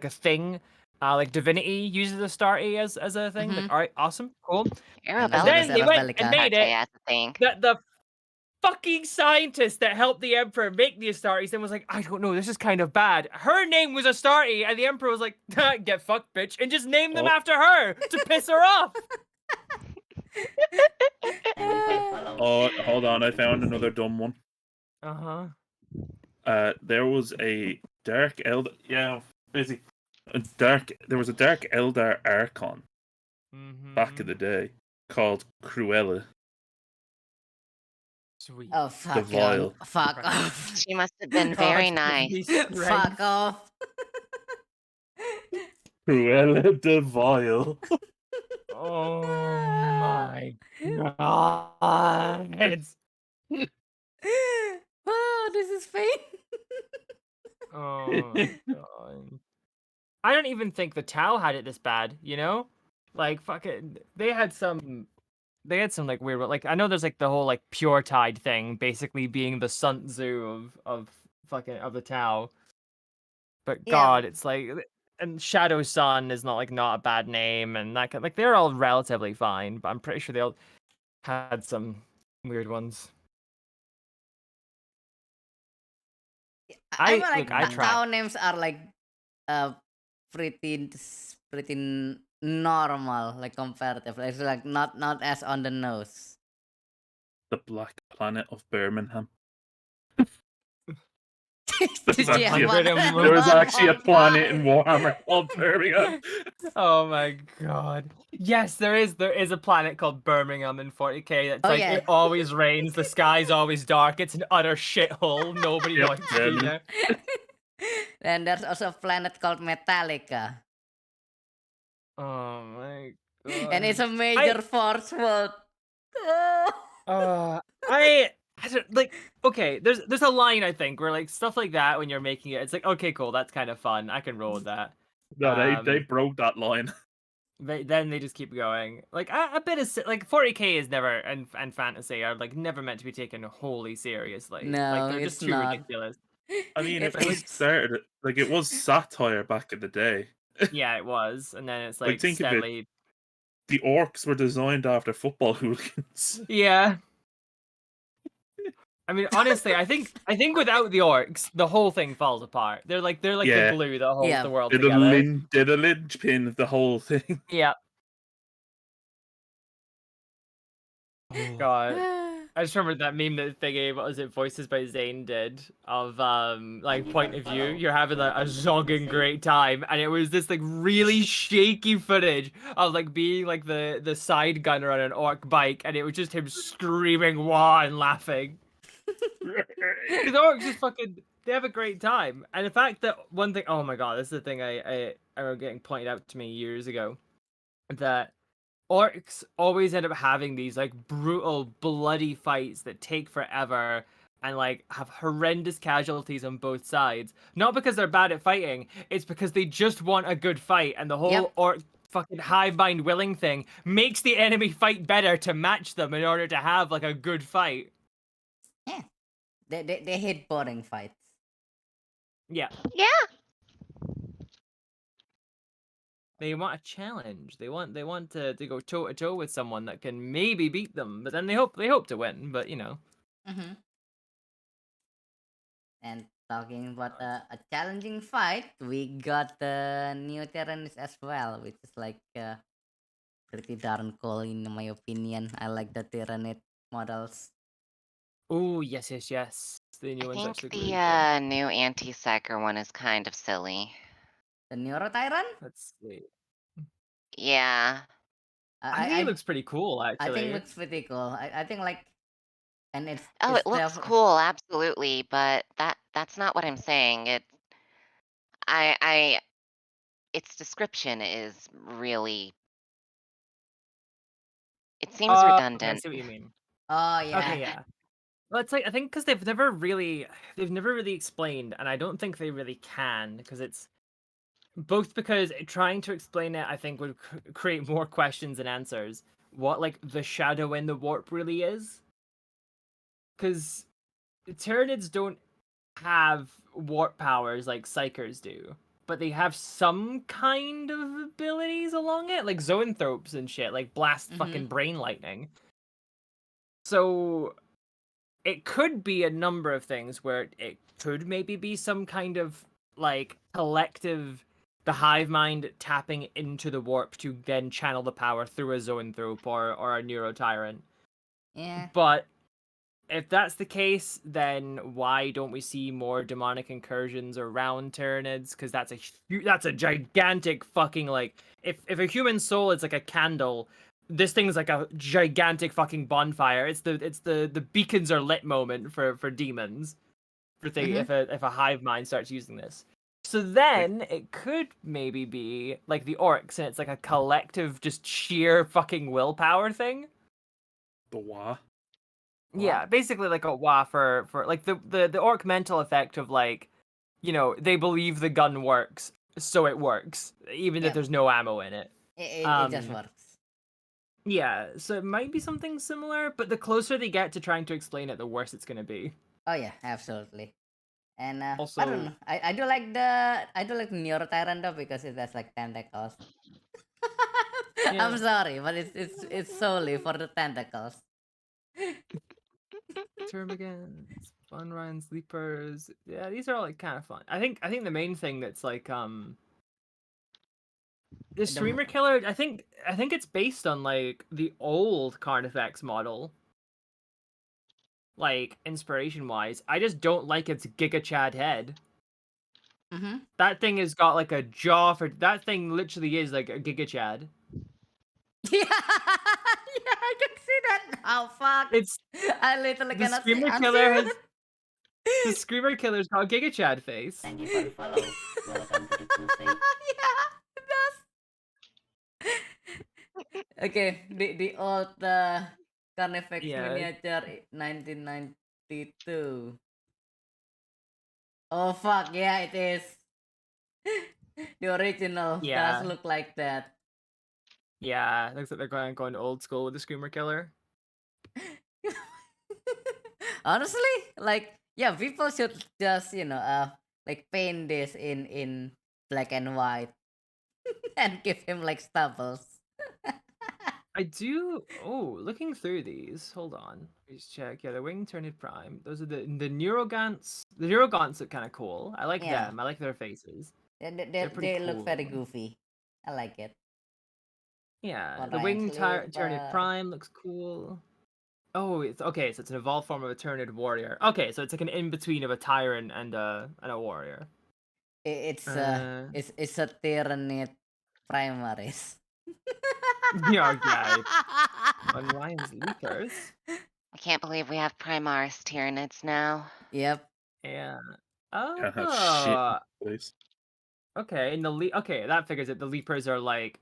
thing. Like Divinity uses Astarte as a thing. Like, Mhm. all right, awesome, cool. And Arabella also the then they uses Seraph went and Bellica. made Astarte it as a thing. the fucking scientist that helped the Emperor make the Astartes then was like, I don't know, this is kind of bad. Her name was Astarte, and the Emperor was like, get fucked, bitch, and just named them Oh. after her to piss her off. Everyone follow. Oh, hold on! I Welcome to found the another state. dumb one. There was a dark Eldar. Yeah, busy. There was a dark Eldar Archon back in the day called Cruella Sweet. Oh, the fuck Vile. on. Fuck off. She must have been God, very give nice. me Fuck strength. off. Cruella the Vile. Oh my god. Oh, this is pain. Oh my god. I don't even think the Tau had it this bad, you know? Like fucking they had some like weird like I know there's like the whole like pure tide thing basically being the Sun Tzu of fucking of the Tau. But Yeah. god, it's like and Shadow Sun is not a bad name and that like they're all relatively fine, but I'm pretty sure they all had some weird ones. I feel like I tried. town names are like uh pretty normal, like comparative. Like, it's like not as on the nose. The Black Planet of Birmingham. Did you have one? There was actually a planet in Warhammer called Birmingham. Oh my god. Yes, there is a planet called Birmingham in 40k that's Oh, like yeah. it always rains, the sky's always dark, it's an utter shithole. Nobody Yep, likes to be yeah. there. And there's also a planet called Metallica. Oh my god. And it's a major force world. I don't like okay, there's a line I think where like stuff like that when you're making it, it's like okay, cool, that's kind of fun. I can roll with that. No, they broke that line. Then they just keep going. Like a bit of like 40k is never and fantasy are like never meant to be taken wholly seriously. No, like they're it's just too not. ridiculous. I mean, It it was is. started like it was satire back in the day. Yeah, it was, and then it's Like, like think of it. steadily. The orcs were designed after football hooligans. Yeah. I mean, honestly, I think without the orcs, the whole thing falls apart. They're like Yeah. the glue that holds Yeah. the world They're the, together. they're the linchpin of the whole thing. Yeah. God. I just remembered that meme that thingy, what was it, Voices by Zane did, of like point of view, you're having like, a zogging great time, and it was this like really shaky footage of like being like the side gunner on an orc bike, and it was just him screaming wah and laughing. The orcs just fucking they have a great time. And the fact that one thing, oh my god, this is the thing I remember getting pointed out to me years ago, that orcs always end up having these like brutal, bloody fights that take forever and like have horrendous casualties on both sides. Not because they're bad at fighting, it's because they just want a good fight, and the whole Yep. orc fucking hive mind willing thing makes the enemy fight better to match them in order to have like a good fight. Yeah. They hate boring fights. Yeah. Yeah. They want a challenge. They want to go toe to toe with someone that can maybe beat them, but then they hope to win. But you know, Mm-hmm. And talking about a challenging fight, we got the new Tyrannus as well, which is like pretty darn cool in my opinion. I like the Tyrannid models. oh yes. The new I one's think actually the really cool. new anti-psyker one is kind of silly. The Neuro Tyrant? Let's see. Yeah. I think it looks pretty cool I think actually. looks pretty cool. I think like and Oh, it's it looks definitely. cool, absolutely, but that's not what I'm saying. I its description is really. It seems Okay, I redundant. see what you mean. Oh Okay, yeah. yeah. Well, it's like I think because they've never really explained, and I don't think they really can because it's both because trying to explain it I think would create more questions than answers. What like the shadow in the warp really is, because Tyranids don't have warp powers like Psychers do, but they have some kind of abilities along it, like zoanthropes and shit, like blast Mm-hmm. fucking brain lightning. So it could be a number of things where it could maybe be some kind of like collective the hive mind tapping into the warp to then channel the power through a zoanthrope or a neurotyrant. Yeah. But if that's the case, then why don't we see more demonic incursions around Tyranids? Because that's a gigantic fucking like if a human soul is like a candle, this thing's like a gigantic fucking bonfire. It's the beacons are lit moment for demons. For thing Mm-hmm. if a hive mind starts using this. So then it could maybe be like the orcs, and it's like a collective, just sheer fucking willpower thing. The wah. Yeah, What? basically like a WA for like the orc mental effect of like, they believe the gun works, so it works, even if Yep. there's no ammo in it. It just works. Yeah, so it might be something similar, but the closer they get to trying to explain it, the worse it's gonna be. Oh yeah, absolutely. And I don't know. Also, I do like Neuro Tyrant though because it has like tentacles. I'm yeah, sorry, but it's solely for the tentacles. Termagants, Fun Run, Sleepers. Yeah, these are all like kind of fun. I think the main thing that's like the The m- streamer killer, I think it's based on like the old Carnifex model, like inspiration wise. I just don't like its Giga Chad head. mm-hmm. That thing has got like a jaw for that thing literally is like a Giga Chad. Yeah, yeah, I can see that now. Fuck. It's I literally the cannot say Screamer unsee Killer it. has the Screamer Killer's got Giga Chad face. Thank you for the follow. Welcome to the crusade. Yeah, it does. Okay, the old Carnifex Yeah, miniature 1992. Oh fuck, yeah, it is. The original does yeah, look like that. yeah. Looks like they're going old school with the Screamer Killer. Honestly, like yeah, people should just like paint this in black and white and give him like stubbles. I do. Oh, looking through these. Hold on. Please check. Yeah, the Wing Turned Prime. Those are the Neurogants. The Neurogants look kind of cool. I like Yeah, them. I like their faces. they They're pretty they look cool very looking. goofy. I like it. Yeah, the Orang Wing Turned Sleeper. Prime looks cool. Oh, it's okay. So it's an evolved form of a Turned warrior. Okay, so it's like an in between of a tyrant and a warrior. It's Uh, it's a Tyrannid primaries. yeah, yeah. On Ryan's Leapers. I can't believe we have Primaris Tyranids now. Yep. Yeah. Can't have shit in Oh, place. okay. And okay, that figures it. The Leapers are like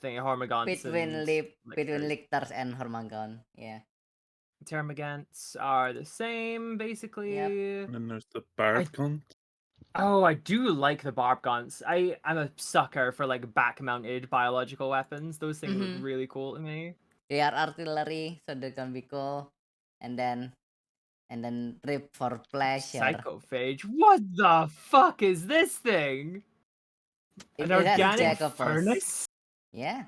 thing Hormagaunts and Between Lictors. Lictors and Hormagon. Yeah. Termagants are the same, Yep. basically. And then there's the I Barbgon. I do like the Barbgaunts. I'm a sucker for like back-mounted biological weapons. Those things look Mm-hmm. really cool to me. They are artillery, so they can be cool. And then rip for pleasure. Psychophage. What the fuck is this thing? An It has organic Jacobus. furnace? Yeah.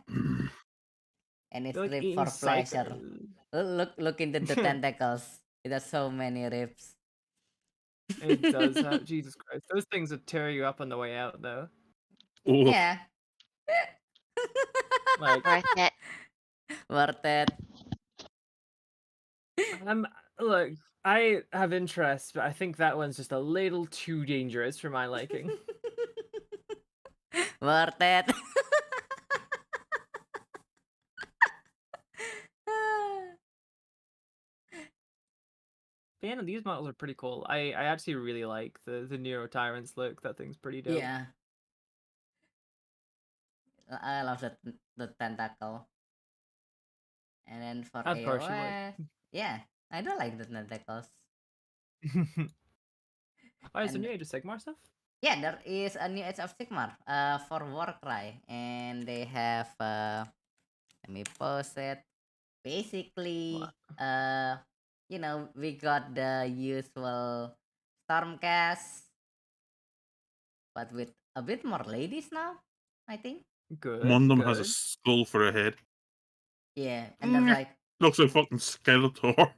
And it's They're like rip eating for pleasure. psychos. Look into the tentacles. It has so many rips. It does have Jesus Christ. Those things would tear you up on the way out though. Oh, Yeah. Like Worth it. Worth it. I'm look, I have interest, but I think that one's just a little too dangerous for my liking. Worth it. But yeah, no, these models are pretty cool. I actually really like the Nero Tyrants look. That thing's pretty dope. Yeah, I love the tentacle. And then for Of course you would. AOS, yeah, I do like the tentacles. Oh, is there And new Age of Sigmar stuff? yeah, there is a new Age of Sigmar for Warcry, and they have let me post it. Basically, we got the usual Stormcast, but with a bit more ladies now, I think. Good. One of them has a good. skull for a head. Yeah, and then like Looks like fucking Skeletor.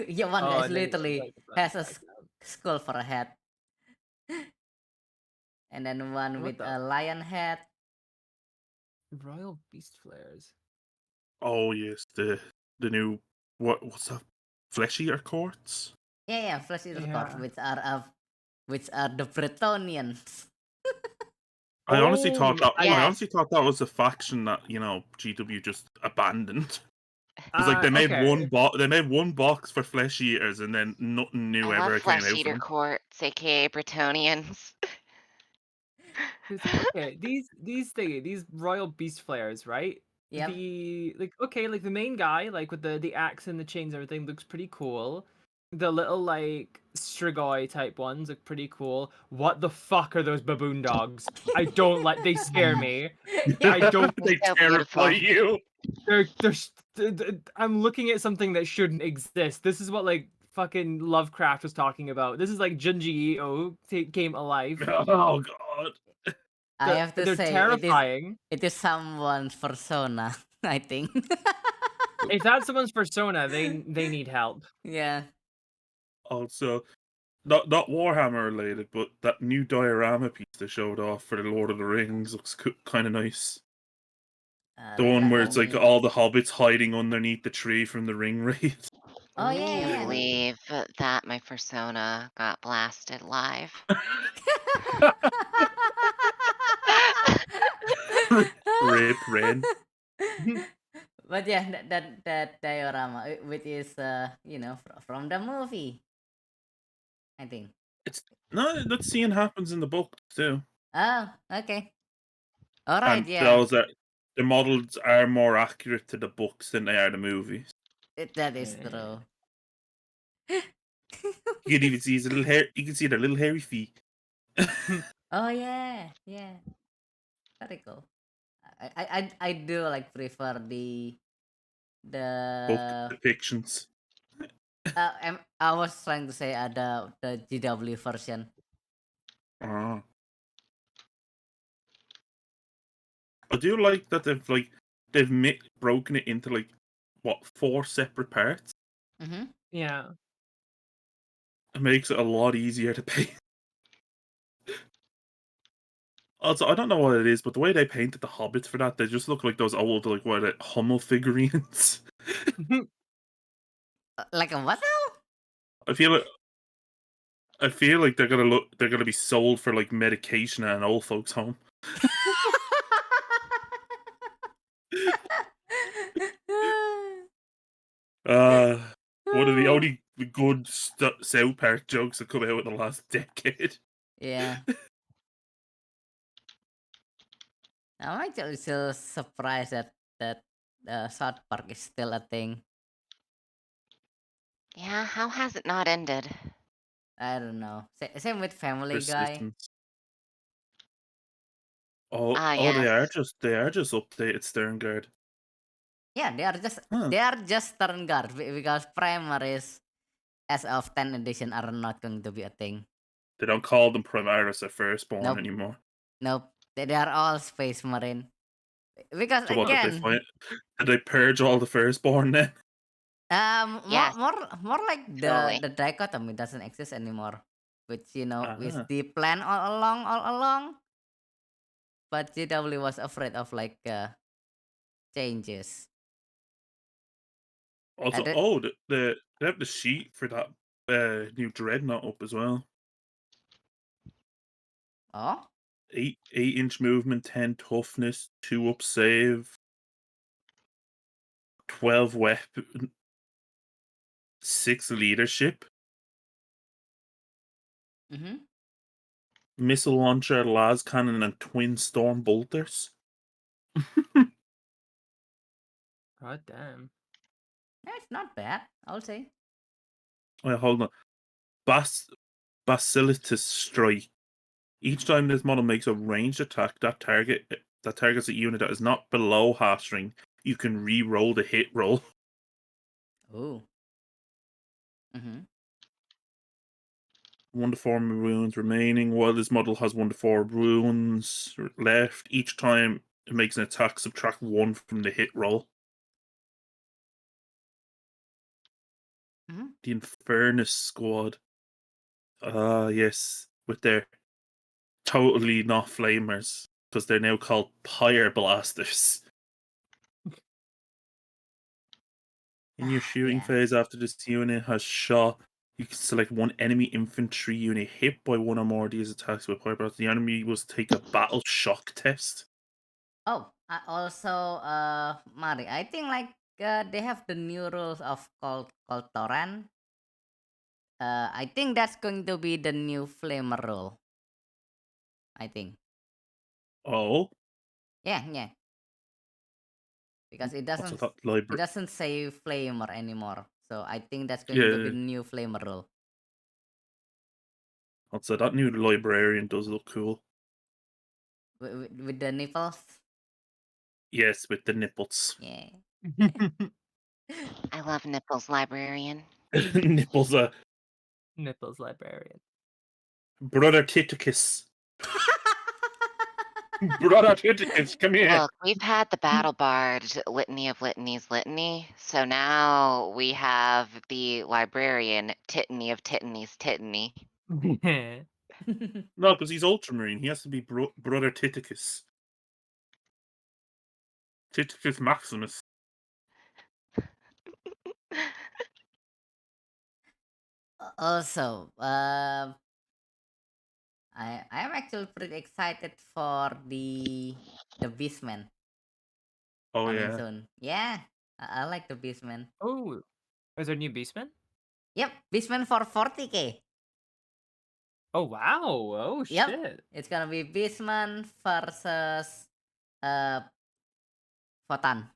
yeah, one Oh, guy and then literally like, has a background. skull for a head, and then one What with the a lion head. Royal Beast Flares? Oh yes, the new what's that? Flesh Eater Courts? Yeah, flesh eater cards, Yeah. which are the Bretonians. I honestly thought Oh, that I Yes. honestly thought that was a faction that GW just abandoned. It's like they made okay. they made one box for Flesh Eaters and then nothing new I love ever came Flesh out Eater from Courts, aka Bretonians. It's like, okay, these Royal Beast Flares, right? Yep. The like the main guy, like with the axe and the chains and everything, looks pretty cool. The little like Strigoi type ones look pretty cool. What the fuck are those baboon dogs? I don't like. They scare me. I don't. They So terrify beautiful. you. I'm looking at something that shouldn't exist. This is what like fucking Lovecraft was talking about. This is like Junji Ito came alive. Oh god. I have to They're say terrifying. it is someone's persona, I think. If that's someone's persona, they need help. Yeah. Also, not Warhammer related, but that new diorama piece they showed off for the Lord of the Rings looks kind of nice. The one where Let it's like me. all the hobbits hiding underneath the tree from the ring raid. Oh yeah, Can you yeah. believe that my persona got blasted live? Rip Ren. But yeah, that diorama, which is from the movie, I think. It's no, that scene happens in the book too. Oh, okay. All right, And yeah. the models are more accurate to the books than they are the movies. That is true. You can even see his little hair. You can see their little hairy feet. Oh yeah, yeah. Very cool. I do like prefer Book the depictions. I was trying to say the GW version. Ah. I do like that they've broken it into like 4 separate parts. Mm-hmm. Yeah. It makes it a lot easier to paint. Also, I don't know what it is, but the way they painted the hobbits for that, they just look like those old Hummel figurines. Like a what now? I feel like they're gonna be sold for like medication at an old folks home. One of the only good South Park jokes that come out in the last decade. Yeah. I'm actually still surprised that South Park is still a thing. Yeah, how has it not ended? I don't know. Same with Family Guy. Persistence. Oh, Yes. they are just updated Sterngard. Yeah, Huh. they are just turn guard because primaries as of 10 edition are not going to be a thing. They don't call them Primaris at Firstborn Nope. anymore. Nope. They are all Space Marine. Because So what did they again, find? Did they purge all the Firstborn then? Yes. more like Totally. the dichotomy doesn't exist anymore, which is Ah. the plan all along. But GW was afraid of like changes. Also, And they have the sheet for that new Dreadnought up as well. oh, 8-inch movement, 10 toughness, 2 up save, 12 weapon, 6 leadership. Mm-hmm. Missile launcher, las cannon, and twin storm bolters. God damn. Yeah, it's not bad, I'll say. Wait, hold on. Basilitus strike. Each time this model makes a ranged attack that targets a unit that is not below half string, you can re-roll the hit roll. Ooh. Mm-hmm. 1 to 4 runes remaining. While this model has 1 to 4 runes left, each time it makes an attack, subtract 1 from the hit roll. Mm-hmm. The Infernus squad. Yes, with their totally not flamers, because they're now called Pyre Blasters. In your shooting Yeah. phase, after this unit has shot, you can select one enemy infantry unit hit by one or more of these attacks with Pyre Blasters. The enemy will take a battle shock test. Oh, also, Mari, I think like they have the new rules of called Torrent. I think that's going to be the new flamer rule. I think. Oh, Yeah. Because what's that library? it doesn't say flamer anymore. So I think that's going to be Yeah, the new flamer rule. also that new librarian does look cool. With the nipples. Yes, with the nipples. Yeah. I love Nipples Librarian. Nipples, Nipples librarian. brother Titicus. Brother Titicus, come here. Look, we've had the Battle Bard Litany of Litanies Litany, so now we have the Librarian Titany of Titanies Titany. No, because he's Ultramarine. He has to be brother Titicus. Titicus Maximus. Also, I am actually pretty excited for the Beastman Oh coming yeah. soon. Yeah, I like the Beastman. Oh, is there a new Beastman? Yep, Beastman for 40k. Oh wow! Oh Yep, shit! it's gonna be Beastman versus uh Votan,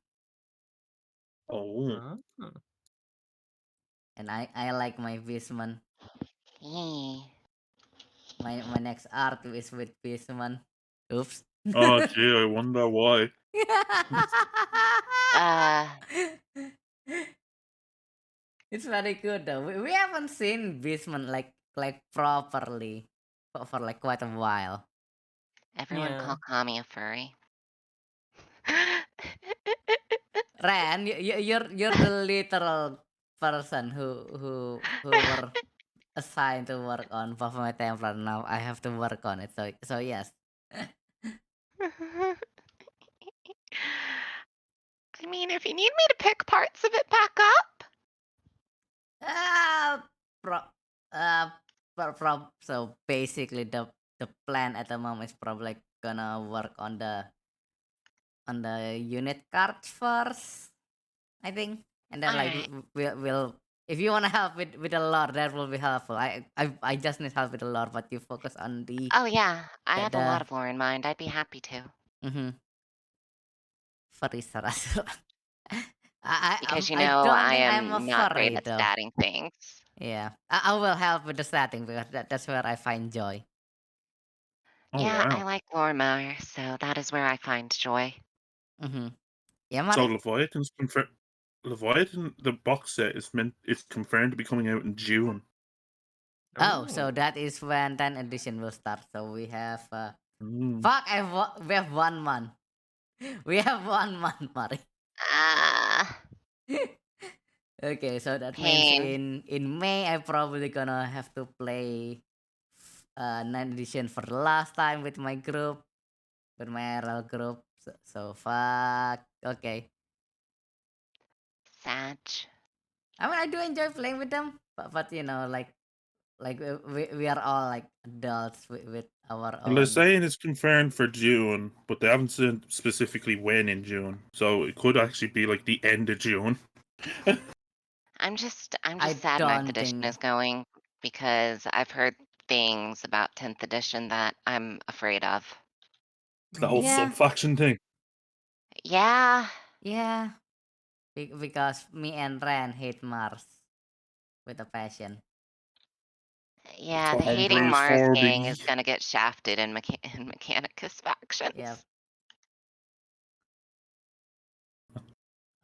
Oh. Oh. and I like my Beastman. Yee. My next art is with Beastman. Oops. Oh gee, I wonder why. Uh, It's very good though. We haven't seen Beastman like properly for like quite a while. everyone Yeah. call Kami a furry. Ren, you're the literal person who were assigned to work on Baphomet Templar. Now I have to work on it. So yes. I mean, if you need me to pick parts of it back up. Uh, pro, so basically the plan at the moment is probably gonna work on the unit cards first, I think, and then like Alright. we'll if you wanna help with the lore, that will be helpful. I just need help with the lore, but you focus on Oh yeah, I have a the lot of lore in mind. I'd be happy to. furry Sarasura. Because you I know don't I think I'm a am not great furry at though. statting things. Yeah, I will help with the setting because that's where I find joy. Oh Yeah, I wow. like lore more, so that is where I find joy. Yeah, So Mari? Leviathan's confirmed. Leviathan, the box set it's confirmed to be coming out in June. Oh, so Ooh. that is when 10 edition will start. So we have Mm. fuck. We have 1 month. We have 1 month, Mari. Ah, Okay, so that means pain. in May I probably gonna have to play 9 edition for the last time with my group, with my RL group. So fuck. Okay. Sag. I mean, I do enjoy playing with them, but you know, like we are all like adults with our Well, they're own. saying it's confirmed for June, but they haven't said specifically when in June. So it could actually be like the end of June. I'm just I sad don't ninth edition think. is going because I've heard things about 10th edition that I'm afraid of. The whole Yeah. sub-faction thing. Yeah. Yeah. Because me and Ren hate Mars with a passion. Yeah, the Tom hating Cruise Mars gang 4D. is gonna get shafted in Mechanicus factions. Yep.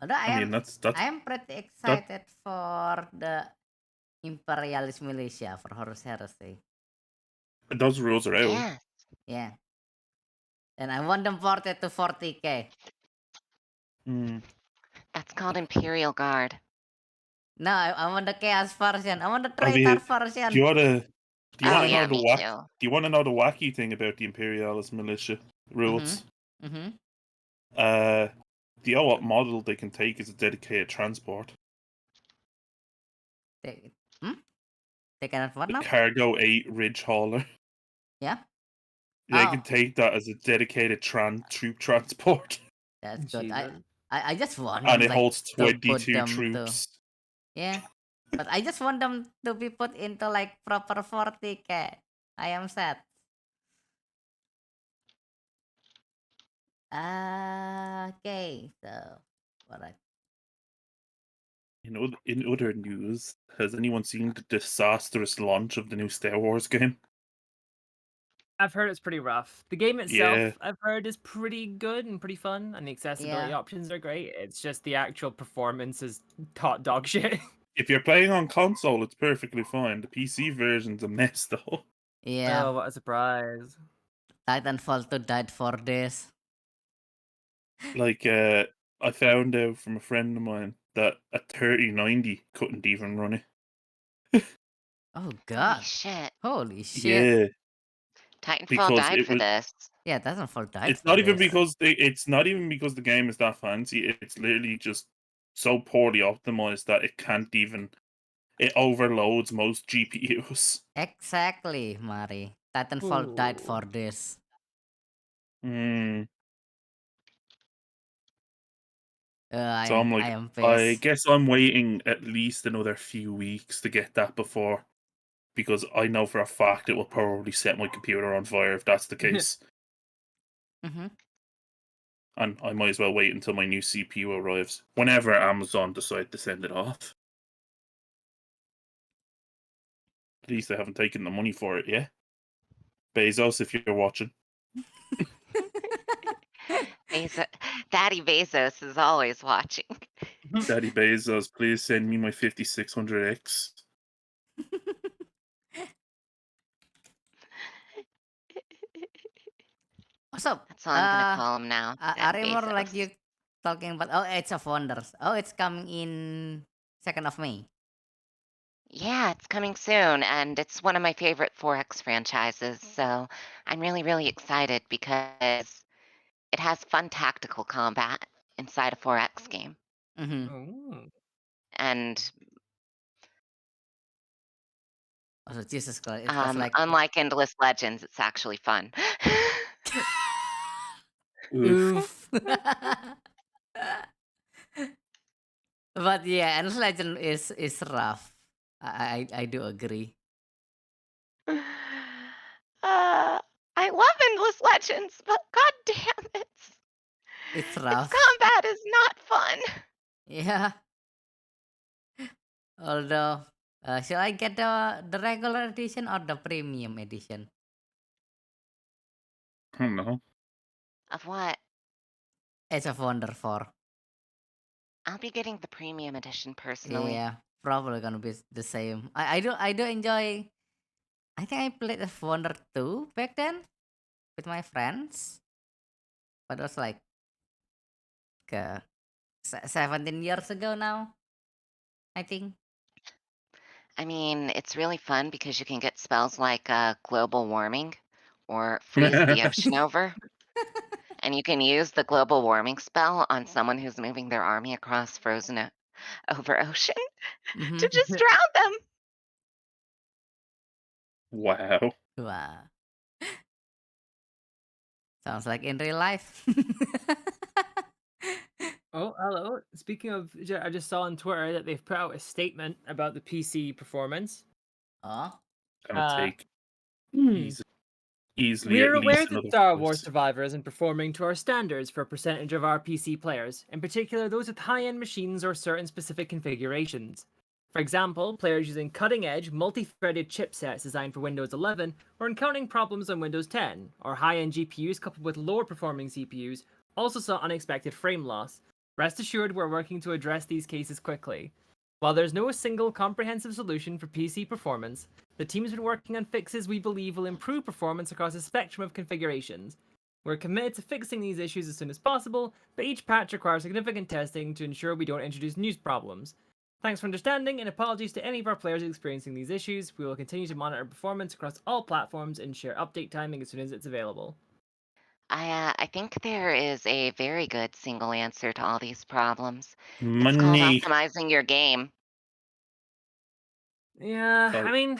Although I mean, I that's am pretty excited for the Imperialist Militia for Horus Heresy. those rules are out. Yeah. Yeah. And I want them ported to 40k. Mm. That's called Imperial Guard. No, I want the Chaos version. I want the I Traitor mean, version. Do you wanna Oh, know yeah, the me wack? too. Do you want to know the wacky thing about the Imperialist militia rules? Mm-hmm. Do you know what model they can take as a dedicated transport? They cannot what The now? Cargo 8 Ridge Hauler. Yeah. They Oh. can take that as a dedicated troop transport, That's good. Jesus. I just want and them it like holds to put 22 them to troops. yeah. But I just want them to be put into like proper 40k. I am sad. Okay, so what I In other news, has anyone seen the disastrous launch of the new Star Wars game? I've heard it's pretty rough. The game itself, Yeah. I've heard, is pretty good and pretty fun, and the accessibility Yeah. options are great. It's just the actual performance is hot dog shit. If you're playing on console, it's perfectly fine. The PC version's a mess, though. yeah. Oh, what a surprise. Titanfall 2 died for this. Like, I found out from a friend of mine that a 3090 couldn't even run it. Oh Holy god. shit. Holy shit. Yeah, Titanfall because died it for was. this. Yeah, Titanfall died It's for not even this. because it's not even because the game is that fancy. It's literally just so poorly optimized that it can't even. It overloads most GPUs. Exactly, Mari. Titanfall died Ooh. for this. Mm. So I'm I like, am I pissed. guess I'm waiting at least another few weeks to get that before, because I know for a fact it will probably set my computer on fire if that's the case. Mm-hmm. And I might as well wait until my new CPU arrives, whenever Amazon decide to send it off. At least they haven't taken the money for it yet. Bezos, if you're watching. Daddy Bezos is always watching. Daddy Bezos, please send me my 5600X. Also, That's all I'm gonna call him now. I Daddy remember like Bezos. you talking about Age of Wonders. Oh, it's coming in 2nd of May. Yeah, it's coming soon, and it's one of my favorite 4X franchises, so I'm really, really excited because it has fun tactical combat inside a 4X game. Mm-hmm. Ooh. And Also, Jesus Christ, it was like unlike Endless Legends, it's actually fun. Oof. oof. But yeah, Endless Legend is rough. I do agree. I love Endless Legends, but god damn it. It's Its rough. combat is not fun. Yeah. Although, shall I get the regular edition or the premium edition? I don't know. Of what? Age of Wonder 4. I'll be getting the premium edition personally. Yeah, probably gonna be the same. I do enjoy. I think I played Age of Wonder 2 back then with my friends, but it was like 17 years ago now. I think. I mean, it's really fun because you can get spells like global warming or freeze the ocean over. And you can use the global warming spell on someone who's moving their army across frozen over ocean Mm-hmm. to just drown them. Wow. Wow. Sounds like in real life. Oh, hello. Speaking of, I just saw on Twitter that they've put out a statement about the PC performance. Oh. Gonna Uh, take. Easily We're at aware least that another Star 5. Wars Survivor isn't performing to our standards for a percentage of our PC players, in particular those with high-end machines or certain specific configurations. For example, players using cutting-edge, multi-threaded chipsets designed for Windows 11 are encountering problems on Windows 10, or high-end GPUs coupled with lower-performing CPUs also saw unexpected frame loss. Rest assured we're working to address these cases quickly. While there's no single comprehensive solution for PC performance, the team's been working on fixes we believe will improve performance across a spectrum of configurations. We're committed to fixing these issues as soon as possible, but each patch requires significant testing to ensure we don't introduce new problems. Thanks for understanding, and apologies to any of our players experiencing these issues. We will continue to monitor performance across all platforms and share update timing as soon as it's available. I think there is a very good single answer to all these problems. It's called Money. optimizing your game. Yeah, So- I mean,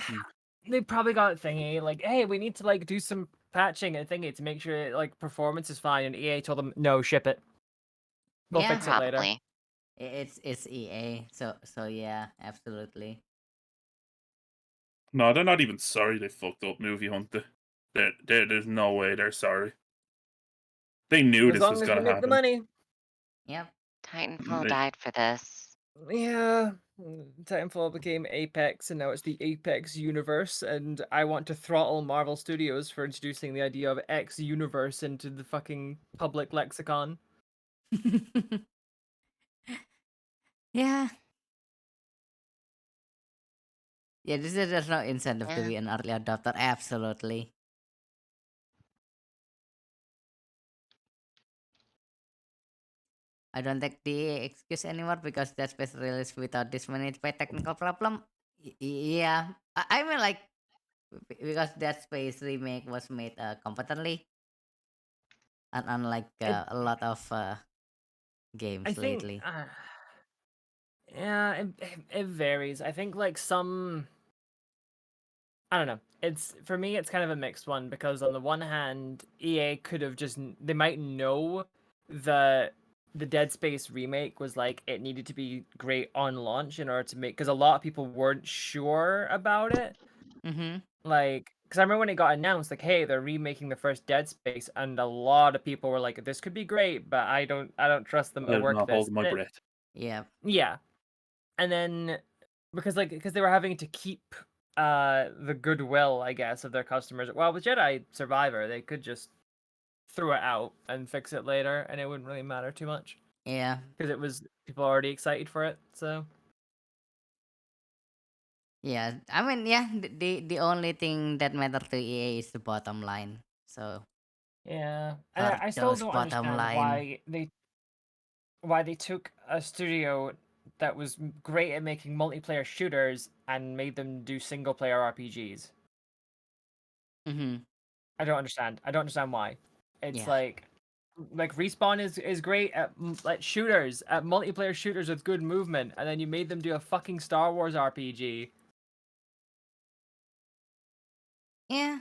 they probably got thingy like, hey, we need to like do some patching and thingy to make sure like performance is fine, and EA told them no, ship it. We'll Yeah. fix it later. Probably. It's EA, so yeah, absolutely. No, they're not even sorry they fucked up Movie Hunter. There's no way they're sorry. They knew As this long was as we gonna make the happen. money. Yep. Titanfall They- died for this. Yeah, Titanfall became Apex, and now it's the Apex universe, and I want to throttle Marvel Studios for introducing the idea of X universe into the fucking public lexicon. Yeah. Yeah, there's no incentive to Yeah. be an early adopter. Absolutely. I don't take the excuse anymore because that space released without this managed by technical problem. Yeah, I mean like because that space remake was made competently, and unlike a lot of I games think, lately. yeah, it varies. I think like some, I don't know. It's for me, it's kind of a mixed one because on the one hand, EA could have just they might know that the Dead Space remake was like it needed to be great on launch in order to make, because a lot of people weren't sure about it. Mm-hmm. Like, because I remember when it got announced, like, hey, they're remaking the first Dead Space, and a lot of people were like, this could be great, but I don't trust them to I'm work not this. holding my And breath. Yeah. yeah, and then because they were having to keep the goodwill, I guess, of their customers. Well, with Jedi Survivor, they could just throw it out and fix it later, and it wouldn't really matter too much Yeah. because it was people already excited for it. So Yeah. I mean, yeah. The only thing that matters to EA is the bottom line. So yeah, and hurt I still those don't bottom understand line. why they took a studio that was great at making multiplayer shooters and made them do single player RPGs. Mm-hmm. I don't understand. I don't understand why. It's Yeah. like Respawn is great at like shooters, at multiplayer shooters with good movement, and then you made them do a fucking Star Wars RPG. Yeah.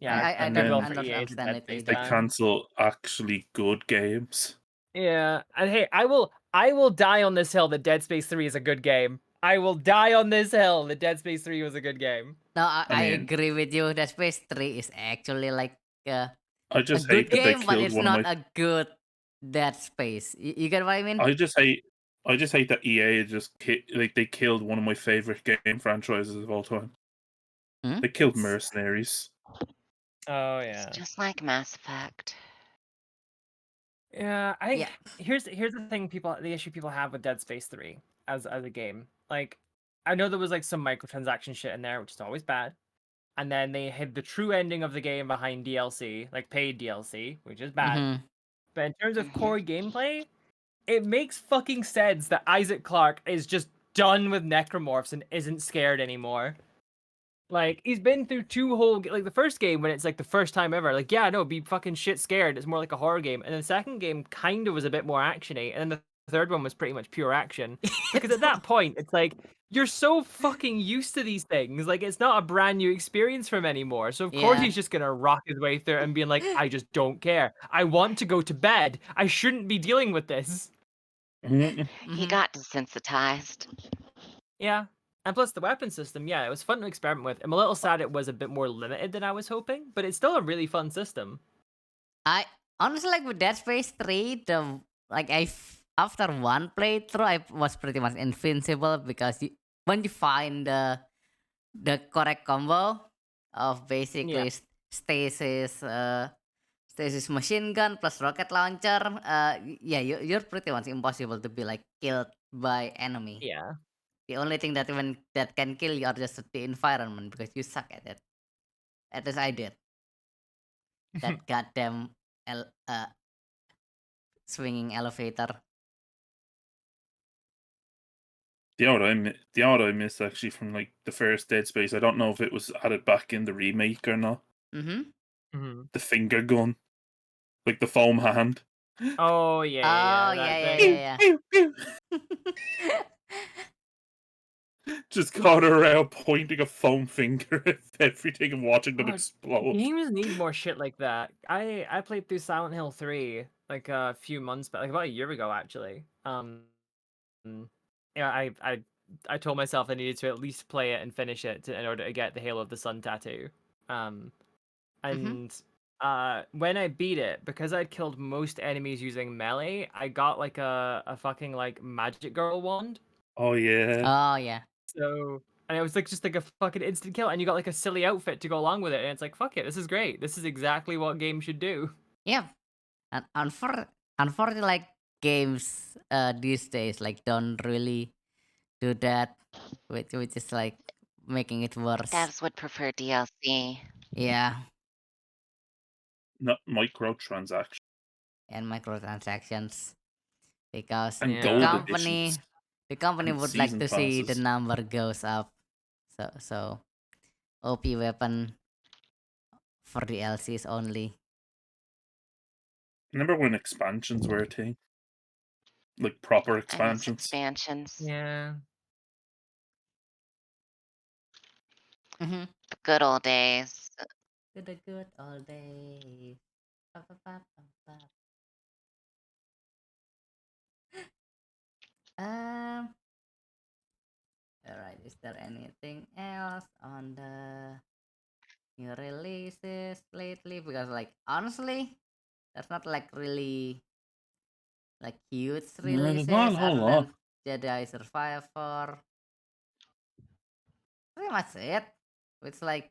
Yeah, I And goodwill then for don't EA to understand Dead it Space they either. die. cancel actually good games. Yeah, and hey, I will die on this hill that Dead Space 3 is a good game. I will die on this hill that Dead Space 3 was a good game. No, I I mean- agree with you. That Space 3 is actually like I a just good hate that they game, but killed it's one of not my. a good Dead Space. You get what I mean? I just hate that EA just they killed one of my favorite game franchises of all time. Hmm? They killed Mercenaries. Oh It's yeah. just like Mass Effect. Yeah, Yeah. here's the thing the issue people have with Dead Space 3 as a game. Like, I know there was like some microtransaction shit in there, which is always bad. And then they hid the true ending of the game behind DLC, like paid DLC, which is bad. Mm-hmm. But in terms of Mhm. core gameplay, it makes fucking sense that Isaac Clarke is just done with necromorphs and isn't scared anymore. Like, he's been through two whole like the first game when it's like the first time ever. Like, yeah, no, be fucking shit scared. It's more like a horror game. And the second game kind of was a bit more actiony, and then the third one was pretty much pure action. Because at that point, it's like you're so fucking used to these things. Like, it's not a brand new experience for him anymore. So of course Yeah. he's just gonna rock his way through and being like, I just don't care. I want to go to bed. I shouldn't be dealing with this. Mhm. He Mhm. got desensitized. Yeah. And plus the weapon system, yeah, it was fun to experiment with. I'm a little sad it was a bit more limited than I was hoping, but it's still a really fun system. I honestly like with Dead Space 3, after one playthrough, I was pretty much invincible because when you find the correct combo of basically stasis machine gun plus rocket launcher, yeah, you're pretty much impossible to be like killed by enemy. Yeah. The only thing that can kill you are just the environment because you suck at it. At least I did. That goddamn swinging elevator. The odd I miss actually from like the first Dead Space. I don't know if it was added back in the remake or not. Mm-hmm. Mm-hmm. The finger gun, like the foam hand. Oh yeah, Oh that yeah, thing. yeah. Pew, pew. Just going around pointing a foam finger at everything and watching them God, explode. Games need more shit like that. I played through Silent Hill 3 like a few months back, like about a year ago actually. Yeah, I told myself I needed to at least play it and finish it in order to get the Halo of the Sun tattoo. And when I beat it, because I'd killed most enemies using melee, I got like a fucking like magic girl wand. Oh yeah. Oh yeah. So, and it was like just like a fucking instant kill, and you got like a silly outfit to go along with it, and it's like, fuck it, this is great. This is exactly what games should do. Yeah. And unfortunately, like games these days, like don't really do that, which is like making it worse. Devs would prefer DLC. Yeah, Not microtransactions and microtransactions because and Yeah. gold company editions. the company and would like season to see the passes. number goes up. So OP weapon for DLCs only. Remember when expansions were a thing? Like proper I miss expansions. expansions. Yeah. Mm-hmm. The good old days. To the good old days. Pa, pa, pa, pa, pa. Um. Alright. Is there anything else on the new releases lately? Because like honestly, there's not like really like huge There's not a releases whole other lot. than Jedi Survivor. Pretty much it. It's like,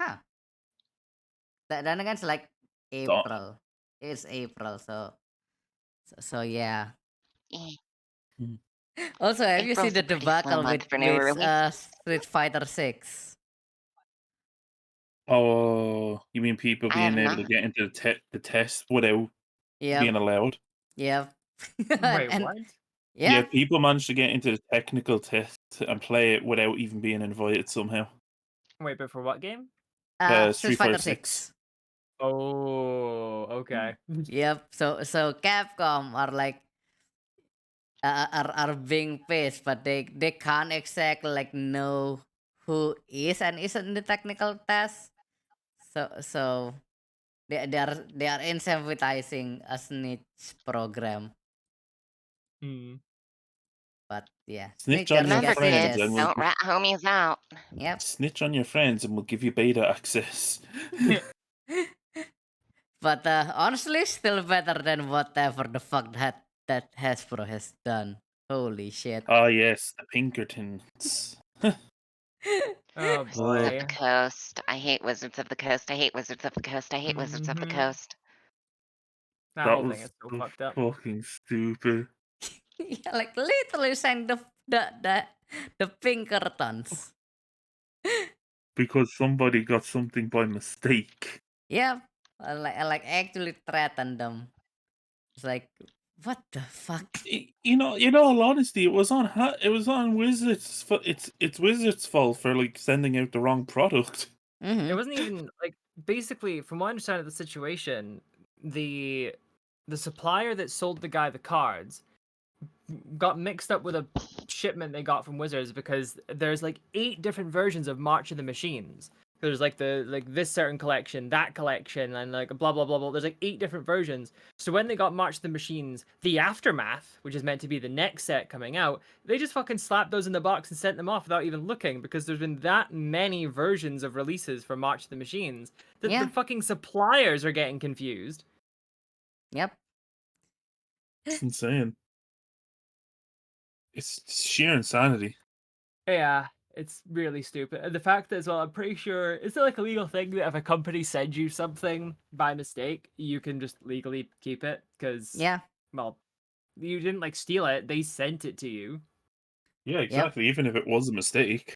huh? Then again, it's like April. It's April, so yeah. Eh, Also, have you seen April's the a pretty slow debacle month for new releases. Street Fighter 6? Oh, you mean people I have being able to not. get into the test without Yep, being allowed? yep. Wait, and what? Yeah, yeah, people managed to get into the technical test and play it without even being invited somehow. Wait, but for what game? Street Street Fighter Fighter 6. 6. Oh, okay. Yep. So Capcom are like are being pissed, but they can't exactly like know who is and isn't in the technical test. So they are incentivizing a snitch program. Hmm. But yeah, Snitch on your Remember, just friends kids, and snitches. we'll don't rat homies out. Yep. snitch on your friends and we'll give you beta access. But honestly, still better than whatever the fuck that Hasbro has done. Holy shit. Ah yes, the Pinkertons. Oh Wizards of boy. the Coast. I hate Wizards of the Coast. I hate Wizards of the Coast. I hate Wizards of the Mhm. Coast. That That whole was thing is so so fucked up. fucking stupid. Yeah, like literally saying the Pinkertons. Because somebody got something by mistake. Yep. I like actually threatened them. It's like, what the fuck? In all honesty, it was on Wizards. It's Wizards' fault for like sending out the wrong product. Mm-hmm. It wasn't even like basically, from what I understand of the situation, the supplier that sold the guy the cards got mixed up with a shipment they got from Wizards because there's like 8 different versions of March of the Machines. There's like this certain collection, that collection, and like blah blah blah blah. There's like 8 different versions. So when they got March of the Machines, the Aftermath, which is meant to be the next set coming out, they just fucking slapped those in the box and sent them off without even looking, because there's been that many versions of releases for March of the Machines that Yeah. the fucking suppliers are getting confused. Yep. It's insane. It's sheer insanity. Yeah, it's really stupid. And the fact that as well, I'm pretty sure it's like a legal thing that if a company sends you something by mistake, you can just legally keep it because Yeah. well, you didn't like steal it; they sent it to you. Yeah, exactly. Even if it was a mistake.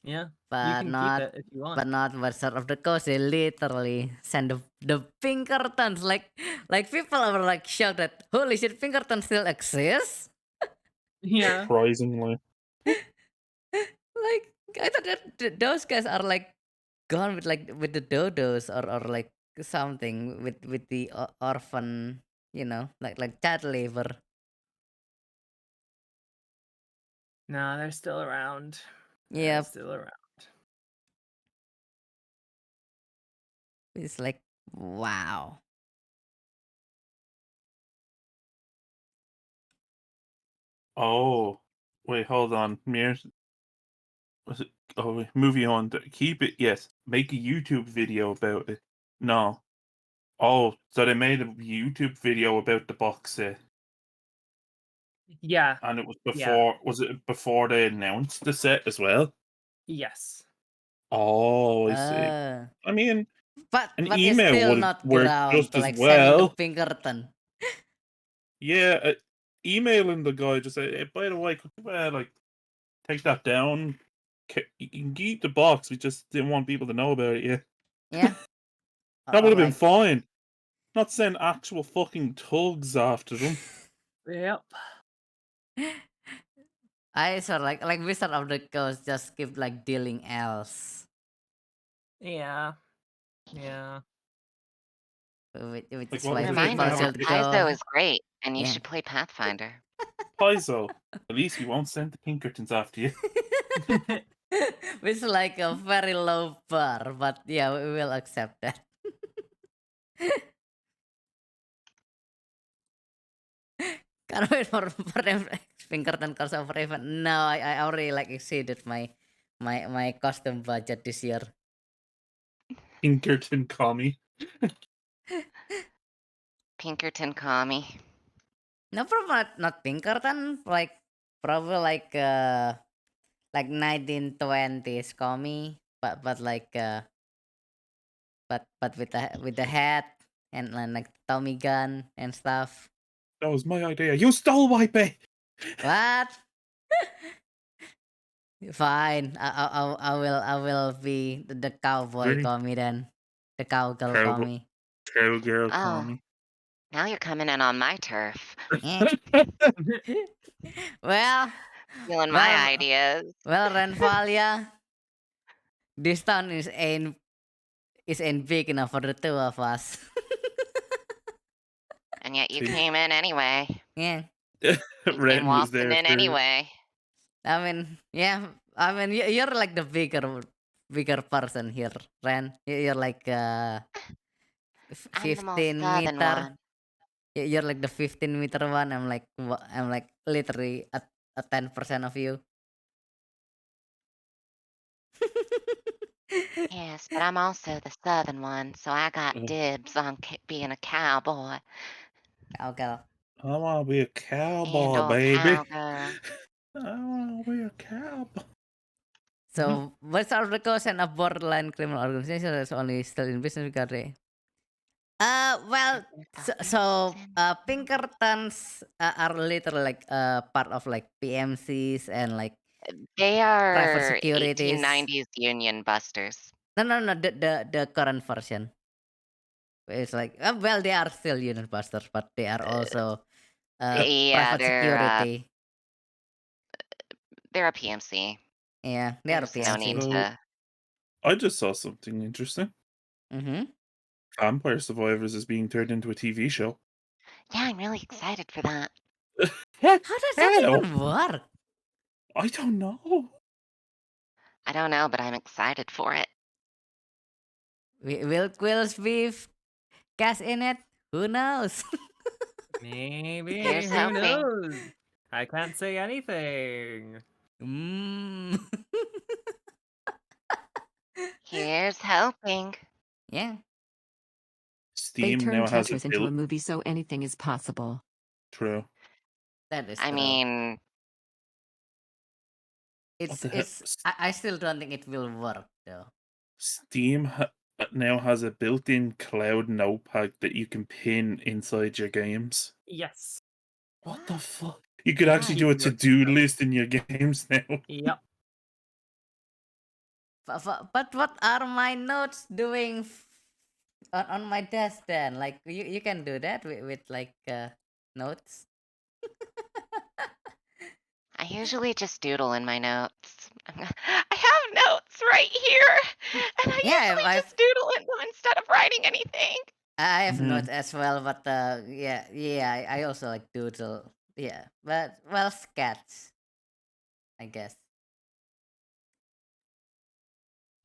Yeah, you But can keep not it if you want. but not Wizard of the Coast. They literally send the Pinkertons. Like people are like shocked that holy shit, Pinkerton still exists. Yeah, Surprisingly. Like I thought that those guys are like gone with with the dodos or like something with the orphan, like child labor. no, they're still around. They're Yeah, still around. it's like wow. Oh. Wait, hold on. Was it? Oh, wait, movie on. Keep it. Yes. Make a YouTube video about it. No. Oh, so they made a YouTube video about the box set, Yeah. and it was Yeah. before. Was it before they announced the set as well? Yes. Oh, I see. I mean, But an it's email still would not work ground just to as like sending the well. Pinkerton. Yeah, emailing the guy just say, hey, by the way, could you like take that down? You can keep the box. We just didn't want people to know about it. Yeah, Yeah. that would have been Like fine. Not send actual fucking tugs after them. Yep. I saw like Wizard of the Coast just keep like dealing else Yeah. Yeah. which Like, is what why was it? Didn't they people Reminder have a that should bit Paizo go. is great, and you Yeah. should play Pathfinder. Paizo? At least we won't send the Pinkertons after you. It's like a very low bar, but yeah, we will accept that. Can't wait for them Pinkerton crossover event. No, I already like exceeded my costume budget this year. Pinkerton commie. Pinkerton Commie. No, probably not Pinkerton. Like probably like 1920s commie, but like but with the hat and like Tommy gun and stuff. That was my idea. You stole my bait. What? Fine. I will be the cowboy Really? commie then. The cowgirl Cowboy. commie. Cowgirl Oh, commie. now you're coming in on my turf, Eh. well, stealing well, my ideas. well, Renvalia, this town ain't big enough for the two of us. And yet you See. came in anyway. Yeah. You came Ren was waltzing there in for anyway. I mean, yeah. I mean, you're like the bigger person here, Ren. You're like I'm the most 15 southern meter. one. You're like the 15-meter one. I'm like literally a 10% of you. Yes, but I'm also the southern one, so I got Ugh. dibs on being a cowboy Okay. I want to be a and cowboy, or baby. cowgirl. I want to be a cowboy. So, what's our Coast and a borderline criminal organization that's only still in business regarding? Well, so Pinkertons are literally like part of like PMCs and like They private are securities. 1890s union busters. No, the current version. It's like well, they are still union busters, but they are also Yeah, private security. they're a PMC. Yeah, they are There's no need PMC. So- to. I just saw something interesting. Mm-hmm. Vampire Survivors is being turned into a TV show. Yeah, I'm really excited for that. How does that Hell, even work? I don't know. I don't know, but I'm excited for it. Will Quills be cast in it? Who knows? Maybe. Here's Who hoping. knows? I can't say anything. Mm. Here's hoping. Yeah, They Steam turn now has a Tetris into a built. movie, so anything is possible. True. that is I true. mean, It's the hell? I still don't think it will work though. Steam now has a built-in cloud notepad that you can pin inside your games. Yes. What the fuck? You could actually Why? do a Keep working to-do stuff. list in your games now. Yep. But what are my notes doing on my desk then? Like you can do that with like notes. I usually just doodle in my notes. I have notes right here, and I Yeah, usually I've just doodle in them instead of writing anything. I have Mhm. notes as well, but yeah, I also like doodle. Yeah, but well, sketch, I guess.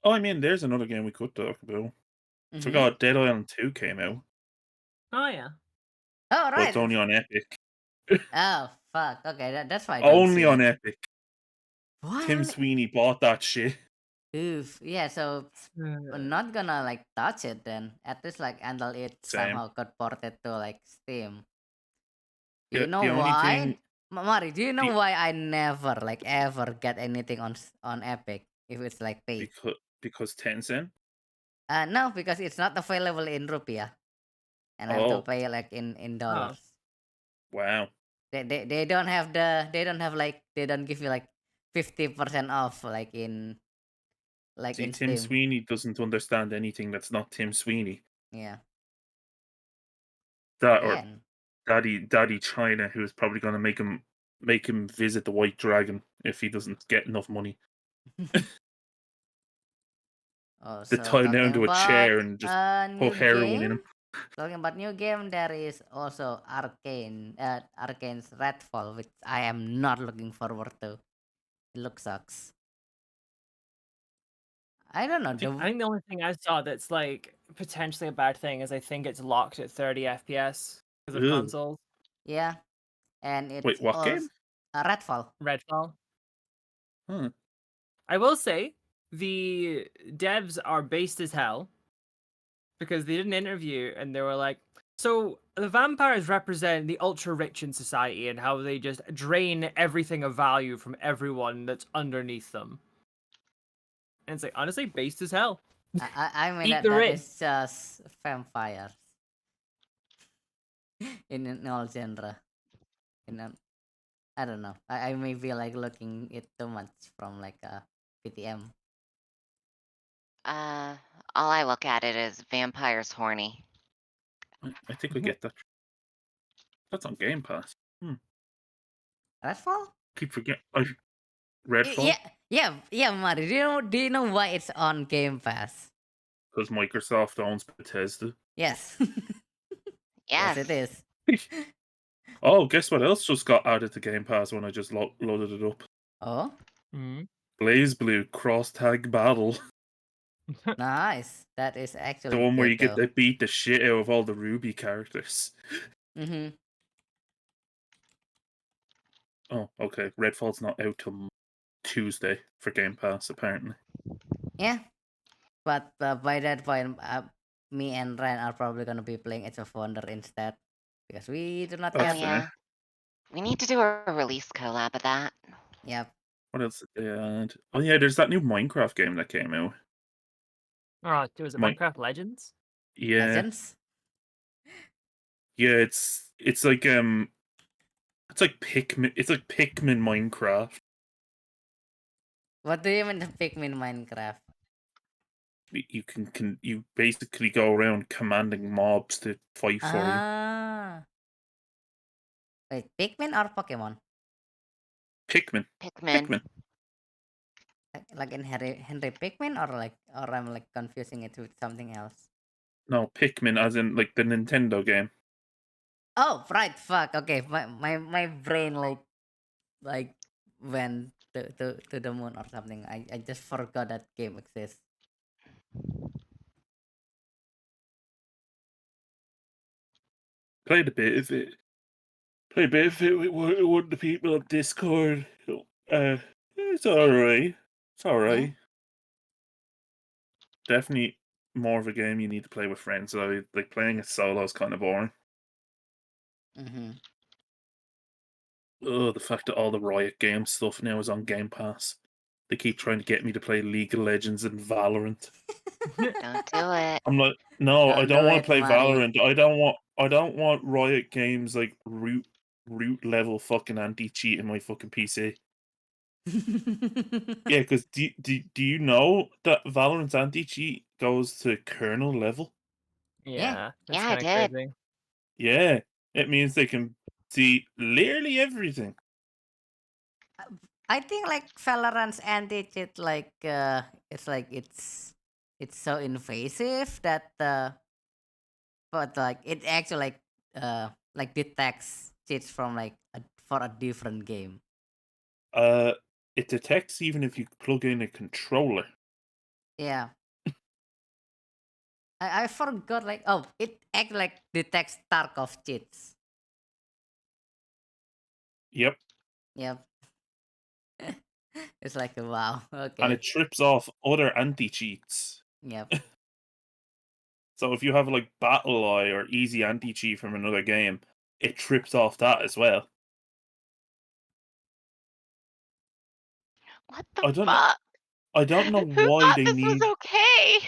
Oh, I mean, there's another game we could talk about. Mhm. Forgot Dead Island 2 came out, Oh yeah. Oh but it's right. only on Epic. Oh fuck. Okay, that's why I don't Only see on it. Epic. What? Tim Sweeney bought that shit. Oof. Yeah, so we're not gonna like touch it then. At least like until it Same. somehow got ported to like Steam. Do you The know only why? thing, Mari, do you know the, why I never like ever get anything on Epic if it's like paid? because Tencent. No, because it's not available in rupiah, and I have to Oh, pay like in Oh. dollars. wow. They don't have they don't have like they don't give you like 50% off like in See, Tim Steam. Sweeney doesn't understand anything that's not Tim Sweeney. Yeah. That or Yeah. Daddy China, who's probably going to make him visit the White Dragon if he doesn't get enough money. Also, To tie him down talking to a about chair and just a put new heroin in game. him. Talking about new game, there is also Arcane's Redfall, which I am not looking forward to. It looks sucks. I don't know. I think the only thing I saw that's like potentially a bad thing is I think it's locked at 30 FPS because of Ugh. consoles. Yeah, and it's Wait, what also game? Redfall. Redfall. Huh. I will say the devs are based as hell because they did an interview and they were like, so the vampires represent the ultra rich in society and how they just drain everything of value from everyone that's underneath them. And it's like honestly based as hell. I mean Eat the that rich. is just vampires in all genre. In a, I don't know. I may be like looking it too much from like a PTM. All I look at it is vampires horny. I think I get that. That's on Game Pass. Redfall? Keep forgetting. Redfall? Yeah, Mari. Do you know why it's on Game Pass? Because Microsoft owns Bethesda. Yes. Yes. Yes, it is. Oh, guess what else just got added to Game Pass when I just loaded it up? Oh, Blaze Blue Cross Tag Battle. nice. That is The actually one where good you get though. to beat the shit out of all the Ruby characters. Mm-hmm. Oh, okay. Redfall's not out till Tuesday for Game Pass, apparently. Yeah, but by that point, me and Ryan are probably gonna be playing Age of Wonder instead because we do not That's Oh have. fair. yeah. We need to do a release collab of that. Yep. What else did they add? Oh yeah, there's that new Minecraft game that came out. Oh, was it Mi- Minecraft Legends? Yeah, Legends. yeah. It's like Pikmin. It's like Pikmin Minecraft. What do you mean the Pikmin Minecraft? You can you basically go around commanding mobs to fight for you. Ah. Wait, Pikmin or Pokemon? Pikmin. Pikmin. Pikmin. Like in Henry Pikmin or I'm like confusing it with something else. No, Pikmin as in like the Nintendo game. Oh, right. Fuck. Okay. My brain like went to the moon or something. I just forgot that game exists. Played a bit of it. Played a bit of it with one of the people on Discord. It's alright. It's alright. Definitely more of a game you need to play with friends. Though, like playing it solo is kind of boring. Mm-hmm. Oh, the fact that all the Riot Games stuff now is on Game Pass. They keep trying to get me to play League of Legends and Valorant. Don't do it. I'm like, no, I Don't don't do want it, to play Mari. Valorant. I don't want Riot Games like root level fucking anti cheat in my fucking PC. Yeah, because do you know that Valorant's anti cheat goes to kernel level? Yeah, that's Yeah, I kind of did. crazy. Yeah, it means they can see literally everything. I think like Valorant's anti-cheat it's like it's so invasive that but like it actually like detects cheats from like for a different game. It detects even if you plug in a controller. Yeah. I forgot like it act like detects Tarkov cheats. Yep, Yep. It's like wow. and Okay. it trips off other anti cheats. Yep. So if you have like Battle Eye or Easy Anti Cheat from another game, it trips off that as well. What the I don't know. fuck? I don't know Who why thought they this was need. okay?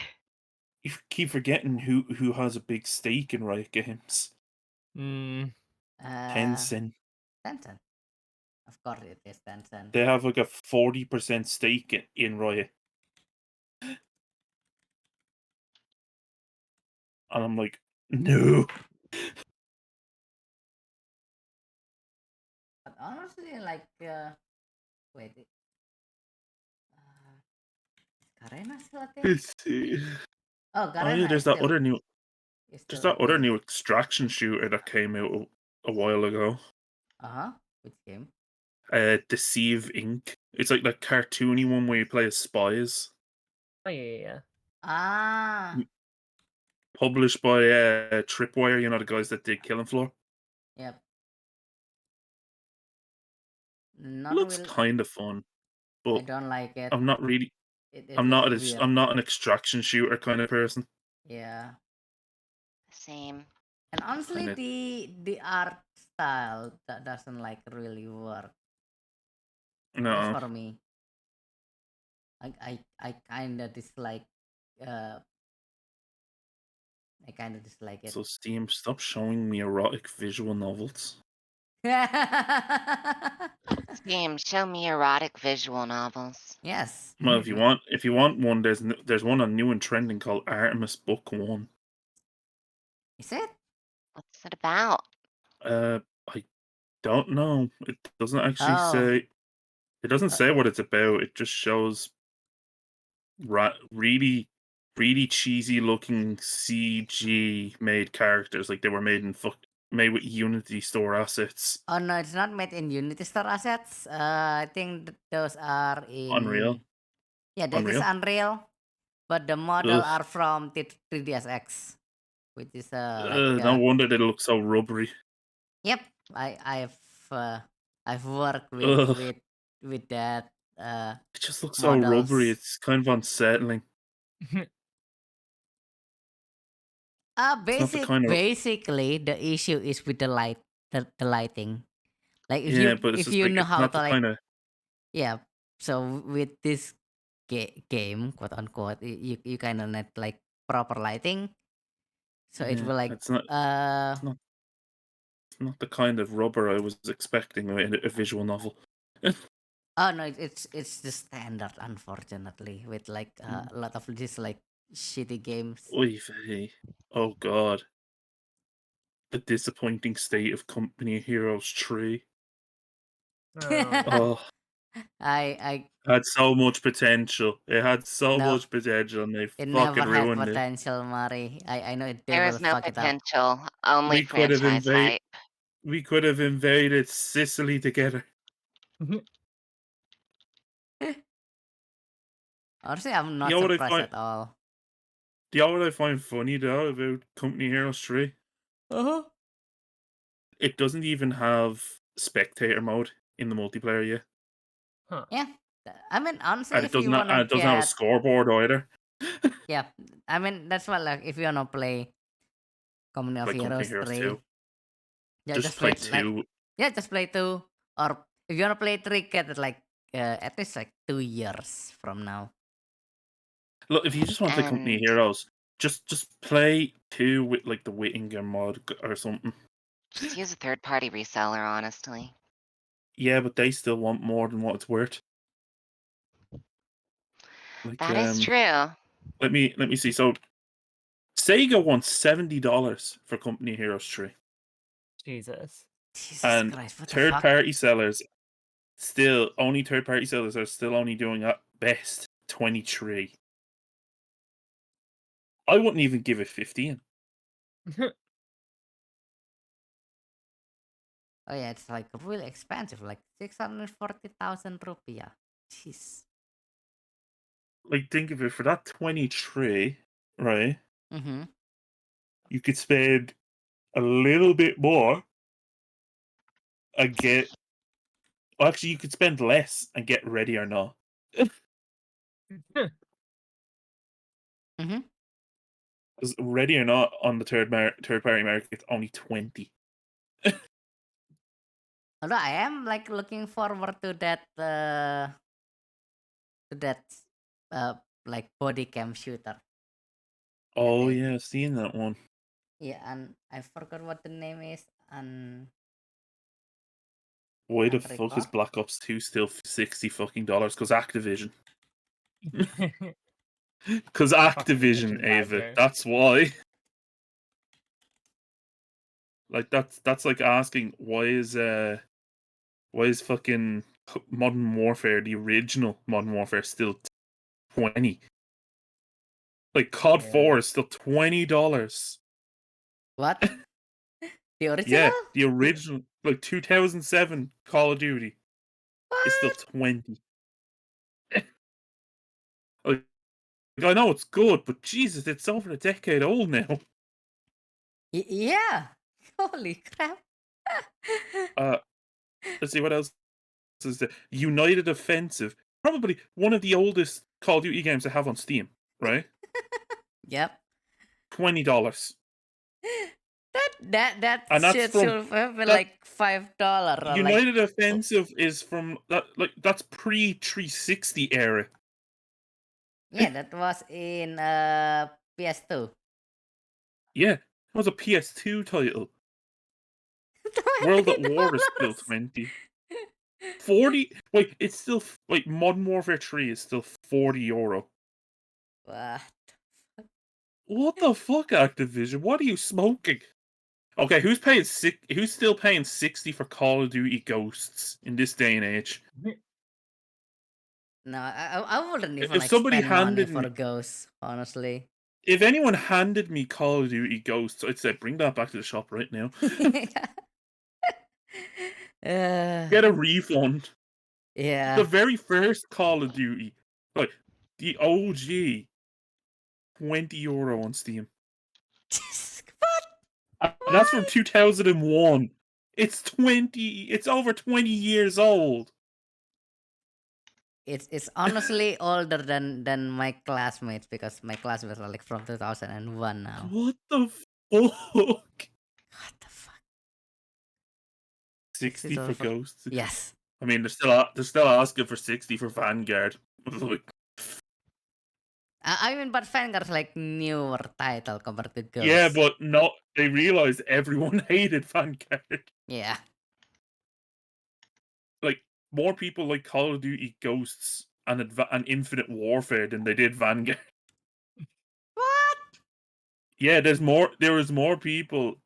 You keep forgetting who has a big stake in Riot Games. Mm. Tencent. Tencent. Of course it is Tencent. They have like a 40% stake in Riot, and I'm like, no. But honestly, like, wait, Garena still a thing? Let's see. Oh, Oh yeah, Garena there's that other is there's still a that other thing. new extraction shooter that came out a while ago. Which game? Deceive Inc. It's like that cartoony one where you play as spies. Oh yeah. Ah, Published by Tripwire, you know the guys that did Killing Floor. yep. Not Looks really. kind of fun, I but don't like it. I'm not really. It's weird. I'm not an extraction shooter kind of person. Yeah. Same. And honestly, And it the art style that doesn't like really work. At least no. for me. I kinda dislike uh I kinda dislike it. So Steam, stop showing me erotic visual novels. Steam, show me erotic visual novels. Yes. Well, if you want one, there's one on new and trending called Artemis Book 1. Is it? What's it about? I don't know. It doesn't actually Oh. say. It doesn't say what it's about. It just shows really, really cheesy looking CG made characters, like they were made with Unity store assets. Oh no, it's not made in Unity Store assets. I think those are Unreal. in yeah, that is Unreal. Unreal, but the model Ugh. are from 3DSX, which is No wonder they look so rubbery. yep. I've worked Ugh. with that It just looks so rubbery. models. It's kind of unsettling. It's not the kind of Basically the issue is with the the lighting. Like but it's if just you like know it's how not to the like kind of yeah. So with this game, quote unquote, you kind of need like proper lighting, so it will like it's not it's not the kind of rubber I was expecting in a visual novel. oh no, it's the standard, unfortunately, with like a lot of these like shitty games. Oy vey. Oh god. The disappointing state of Company of Heroes 3. Oh. Oh, I had so much potential. It had so no, much potential and they it fucking never had ruined it. potential, Mari. I know they There will is no fuck it up. potential, only We could have franchise hype. invaded Sicily together. Honestly, I'm You not know what I surprised find at all. you know what I find funny though about Company Heroes 3? Uh-huh. It doesn't even have spectator mode in the multiplayer yet, Yeah. I mean, honestly, and if you and wanna it doesn't have a get, scoreboard either, yeah, I mean that's why like if you wanna play Company of like Company Heroes Heroes 3, 2. yeah, Just just play play it like 2. just play 2, or if you wanna play 3, get it like at least like 2 years from now. Look, if you just want to play Company And Heroes, just play 2 with like the Whittinger mod or something. just use a third-party reseller, honestly. Yeah, but they still want more than what it's worth. Like, That is true. let me see. So Sega wants $70 for Company Heroes 3, Jesus. Jesus and Christ, what the third fuck? party sellers third party sellers are still only doing at best 23. I wouldn't even give it 15. Oh yeah, it's like really expensive, like 640,000 rupiah. Jeez. Like, think of it, for that 23, right? Mm-hmm. You could spend a little bit more and get. Well, actually, you could spend less and get Ready or Not. Mm-hmm. Because Ready or Not on the third party market, it's only 20. Although I am like looking forward to that uh like body cam shooter. Oh, They, yeah, I've seen that one. yeah, and I forgot what the name is, and Why the can't fuck is recall. Black Ops 2 still $60 fucking dollars? Because Activision. Because Activision, Activision Ava. badger. That's why. Like, that's like asking why is fucking Modern Warfare, the original Modern Warfare, still 20? Like, COD Yeah. 4 is still $20. What? The original? Yeah, the original, like 2007 Call of Duty is still What? 20. Like, I know it's good, but Jesus, it's over a decade old now. Yeah. Holy crap. Let's see what else is the United Offensive. Probably one of the oldest Call of Duty games I have on Steam, right? Yep. $20. That And that's shit from should have been that like $5 or like United Offensive is from that, like, that's pre 360 era. yeah, that was in PS2. Yeah, it was a PS2 title. World at War is still $20. 20. 40. Wait, it's still like Modern Warfare 3 is still €40. What? What the fuck, Activision? What are you smoking? Okay, who's who's still paying 60 for Call of Duty Ghosts in this day and age? No, I wouldn't even If like somebody spend money handed for me ghosts, honestly. if anyone handed me Call of Duty Ghosts, I'd say bring that back to the shop right now. Get a refund. Yeah. The very first Call of Duty, like the OG, €20 on Steam. What? And that's from 2001. It's over 20 years old. It's honestly older than my classmates because my classmates are like from 2001 now. What the fuck? What the fuck? 60 for $60 Ghosts. Yes. I mean, they're still asking for 60 for Vanguard. Like, I mean, but Vanguard's like newer title compared to Ghosts. yeah, but not. They realized everyone hated Vanguard. Yeah. Like, more people like Call of Duty Ghosts and Infinite Warfare than they did Vanguard. What? Yeah, there was more people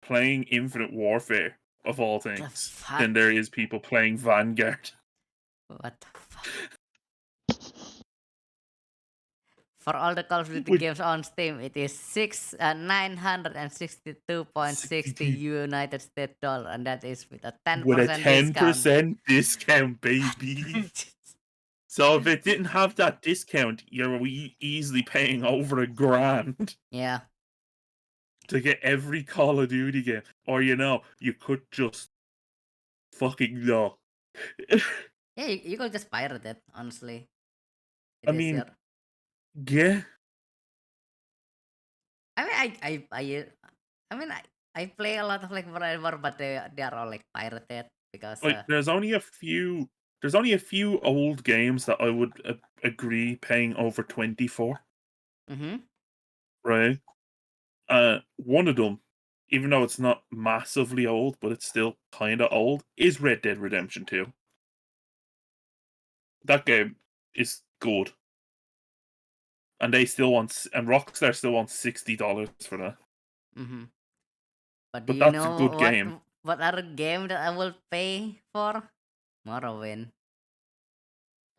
playing Infinite Warfare of all The things fuck? than there is people playing Vanguard. What the fuck? For all the Call of Duty With games on Steam, it is 962.60 62 United States dollar, and that is with a 10% with a discount. 10% discount, baby. So if it didn't have that discount, you're easily paying over $1,000. Yeah. to get every Call of Duty game, or you could just fucking no. Yeah, you could just pirate it. Honestly, it I is mean, your. yeah, I mean, I mean, I play a lot of like whatever, but they are all like pirated because like there's only a few old games that I would agree paying over 20 for, mm-hmm. right? One of them, even though it's not massively old, but it's still kind of old, is Red Dead Redemption 2. That game is good, and Rockstar still wants $60 for that. Mm-hmm. But do But you that's a know good game. what other game that I will pay for? Morrowind.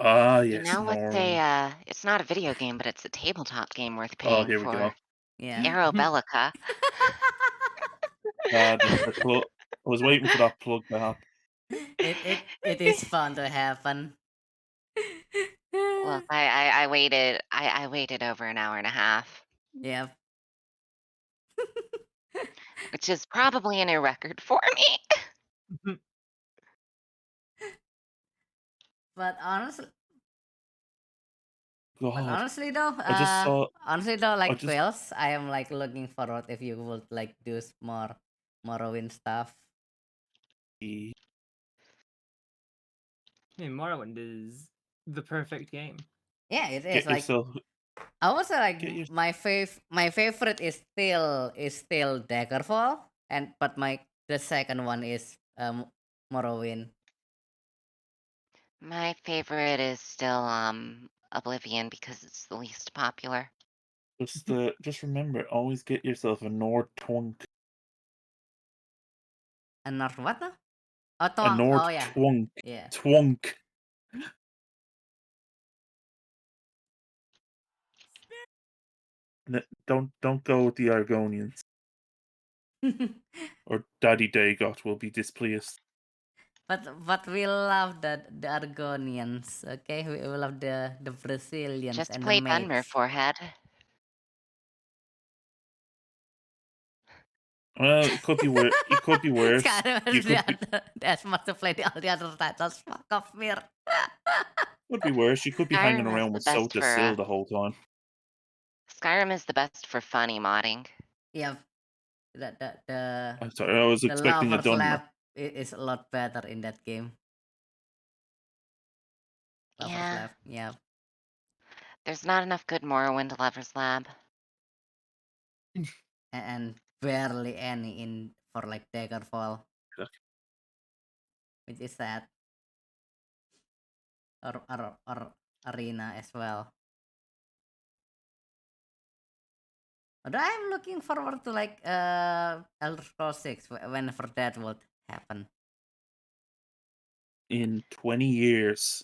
Ah, You yes, know what's Morrowind. it's not a video game, but it's a tabletop game worth Oh, paying here we go. for. Yeah. Aerobellica. The plug. I was waiting for that plug to happen. it is fun to happen. Look, I waited over an hour and a half, Yeah. which is probably a new record for me. But honestly, God, though, I just saw. like just Quills, I am like looking forward if you would like do more Morrowind stuff. the- I mean, Morrowind is the perfect game. Yeah, it is get like yourself. I also like Get your. my favorite is still Daggerfall, and but the second one is Morrowind. My favorite is still Oblivion because it's the least popular. Just remember, always get yourself a Nord Twunk. And not what now? Oh, A Nord Oh yeah, Twunk. yeah. Twunk. Don't go with the Argonians, or Daddy Dagot will be displeased. But we love the Argonians, okay? We love the Brazilians Just and the play Dunmer, mates. forehead. Well, it could be worse. It could be worse. Skyrim You has could be. as much to play all the other titles. Fuck off, Mir. Could be worse. You could be hanging Skyrim is around the with best Sota for Sil the whole time. Skyrim is the best for funny modding. Yeah, the I'm sorry, I was the expecting a Lover's Dunmer. Lab is a lot better in that game. Lover's Yeah, Lab, yeah. there's not enough good Morrowind Lover's Lab. And barely any in for like Daggerfall, Yeah. which is sad. Or Arena as well. But I'm looking forward to like Elder Scrolls 6 whenever that would happen. In 20 years.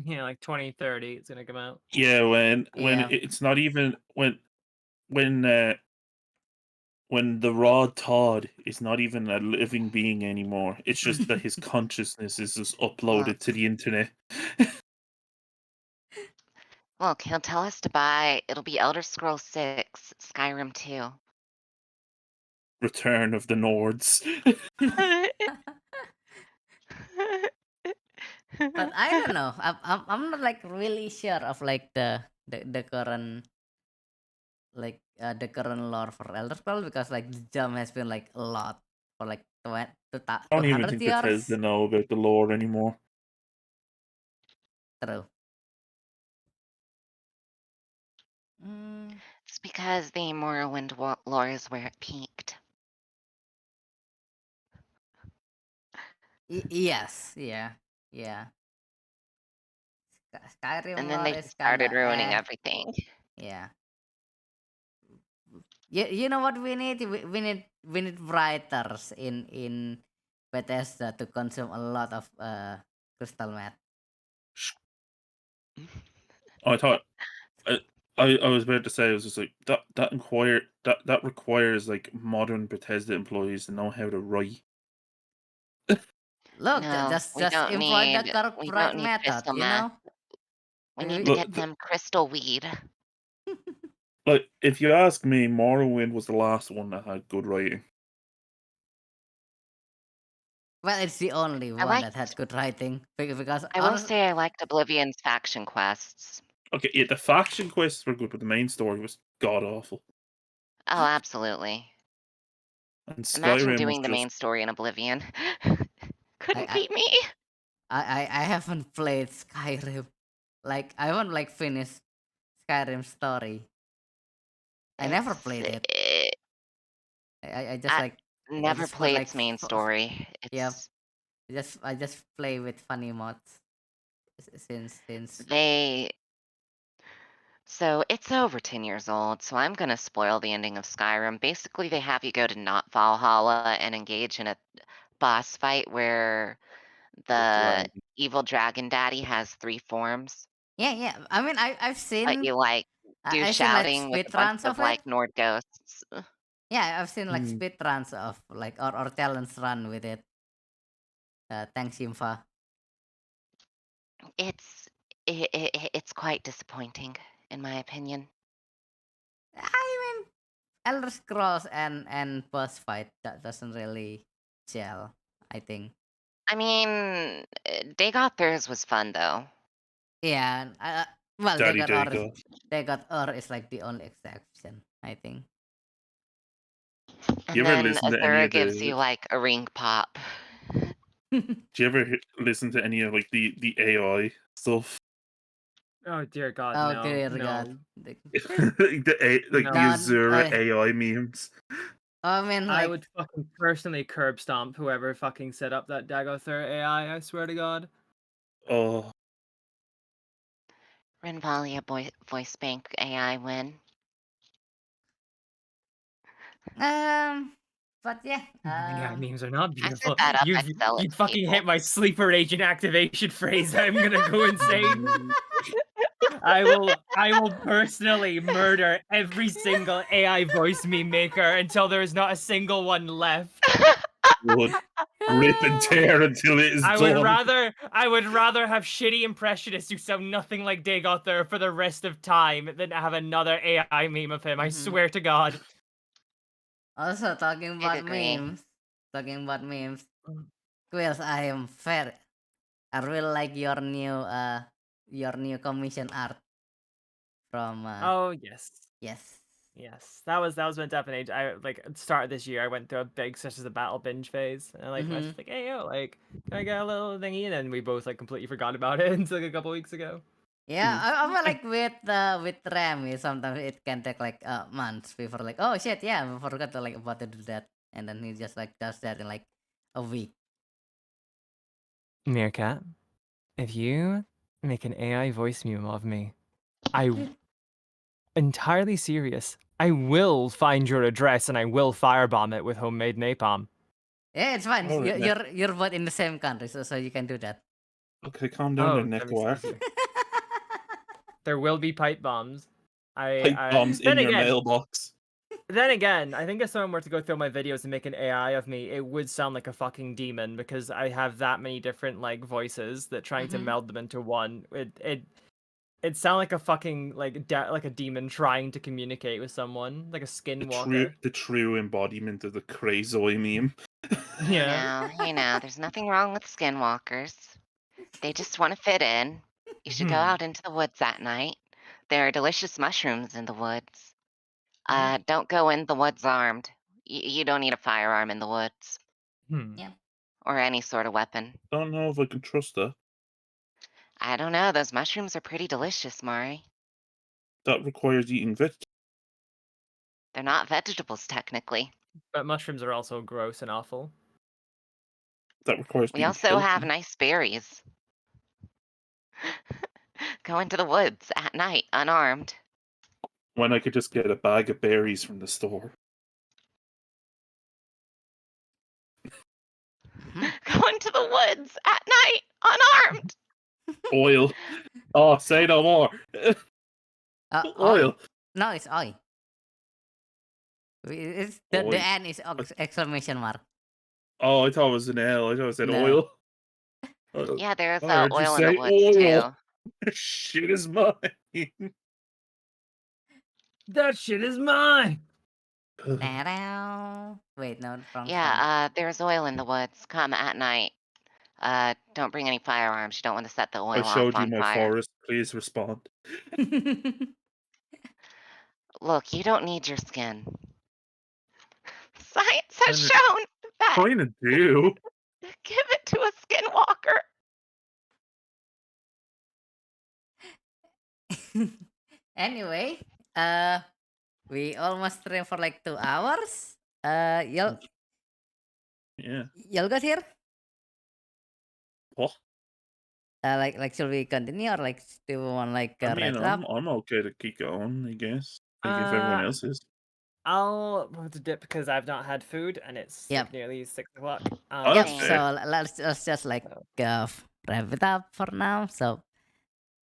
Yeah, like 2030, it's gonna come out. Yeah, when Yeah. it's not even when the Raw Todd is not even a living being anymore. It's just that his consciousness is just uploaded to the internet. Look, he'll tell us to buy. It'll be Elder Scrolls 6, Skyrim 2. Return of the Nords. But I don't know. I'm not like really sure of like the current like the current lore for Elder Scrolls because like the jump has been like a lot for like I don't even 200 think years. Bethesda know about the lore anymore. True. Mm, It's because the Morrowind lore is where it peaked. yes, yeah. Skyrim And then lore they is just started kinda ruining everything. yeah. You know what we need? We need writers in Bethesda to consume a lot of crystal meth. I thought I was about to say, I was just like that requires like modern Bethesda employees to know how to write. Look, No, just we don't employ the need correct method, crystal you meth. know? We need to Look, get them crystal weed. Like, if you ask me, Morrowind was the last one that had good writing. Well, it's the only I one that liked. had good writing because I will say I liked Oblivion's faction quests. Okay, yeah, the faction quests were good, but the main story was god awful. Oh, absolutely. And Imagine Skyrim was doing the just main story in Oblivion. Couldn't I beat me. I haven't played Skyrim. Like I haven't like finished Skyrim story. I never played it. I just I like I never just put play like its main story. yeah. It's I just play with funny mods since they. So it's over 10 years old, so I'm gonna spoil the ending of Skyrim. Basically, they have you go to not Valhalla and engage in a boss fight where the dragon. evil dragon daddy has 3 forms, yeah. I mean I've but seen you like do I've seen like shouting with speed a bunch runs of of it. like Nord ghosts. Yeah, I've seen like Mm. speed runs of like or talents run with it. Thanks Infa. It's quite disappointing, in my opinion. I mean Elder Scrolls and boss fight that doesn't really gel. I think. I mean, Dagothers was fun though. Yeah. Well, Daddy Dago. they got Ur is like the only exception. I think. And You ever then listen to any Azura of gives you the? like a ring pop. Do you ever listen to any of like the AI stuff? Oh dear God, Oh no, dear no, God. Like the no. Azura AI memes. I mean I like would fucking personally curb stomp whoever fucking set up that Dagother AI. I swear to God. Oh, Renvalia voice bank AI win. but yeah. AI memes are not I set beautiful. that up. I You've sell it you to fucking people. hit my sleeper agent activation phrase. I'm gonna go insane. I will personally murder every single AI voice meme maker until there is not a single one left. would rip and tear until it is I done. would rather have shitty impressionists who sound nothing like Dagothar for the rest of time than have another AI meme of him. I Mhm. swear to God. Also talking Big about agree. memes. Talking about memes. Quills, I am fair. I really like your new commission art from Oh yes. yes. Yes, that was meant to happen. I like at the start of this year. I went through a big such as a battle binge phase, and like I was Mm-hmm. just like, "Hey yo, like, can I get a little thingy?" And then we both like completely forgot about it until like a couple weeks ago. Yeah, I feel like with Remy sometimes it can take like months before like oh shit yeah I forgot to like about to do that and then he just like does that in like a week. Meerkat, if you make an AI voice meme of me, I entirely serious. I will find your address and I will firebomb it with homemade napalm. Yeah, it's fine. All right, You're both in the same country, so you can do that. Okay, calm down there, That makes it Nekawar. easier. There will be pipe bombs. Pipe bombs in your mailbox. Then again, I think if someone were to go through my videos and make an AI of me, it would sound like a fucking demon because I have that many different like voices that trying to Mhm. meld them into one. It sound like a fucking like a demon trying to communicate with someone, like a skinwalker. The true embodiment of the Crazoi meme. Yeah. You know, there's nothing wrong with skinwalkers. They just want to fit in. You should go out into the woods at night. There are delicious mushrooms in the woods. Don't go in the woods armed. You don't need a firearm in the woods Yeah. or any sort of weapon. Don't know if I can trust that. I don't know. Those mushrooms are pretty delicious, Mari. That requires eating vegetables. They're not vegetables, technically. But mushrooms are also gross and awful. That requires We being also have healthy. nice berries. Go into the woods at night, unarmed. When I could just get a bag of berries from the store. Go into the woods at night, unarmed. Oil. Oh, say no more. Oi. Oil. No, it's oi. It's the Oi. N is exclamation mark. Oh, I thought it was an L. I thought it said No. oil. Yeah, there's I heard you oil in the say woods oil. too. Shit is mine. That shit is mine. Ta-da. Wait, no, wrong song. Yeah, there's oil in the woods. Come at night. Don't bring any firearms. You don't want to set the oil I off showed you on my fire. forest. Please respond. Look, you don't need your skin. Science has Kinda- shown that Kinda do. give it to a skinwalker. Anyway, we almost stream for like 2 hours. Yeah. Y'all got here? What? Like should we continue or like do we want like I a mean, wrap up? I'm okay to keep going, I guess. Like if everyone else is. I'll have to dip because I've not had food and it's Yep. like nearly 6 o'clock. Oh, Yep. that's Same. So fair. let's just like So, wrap it up for now. So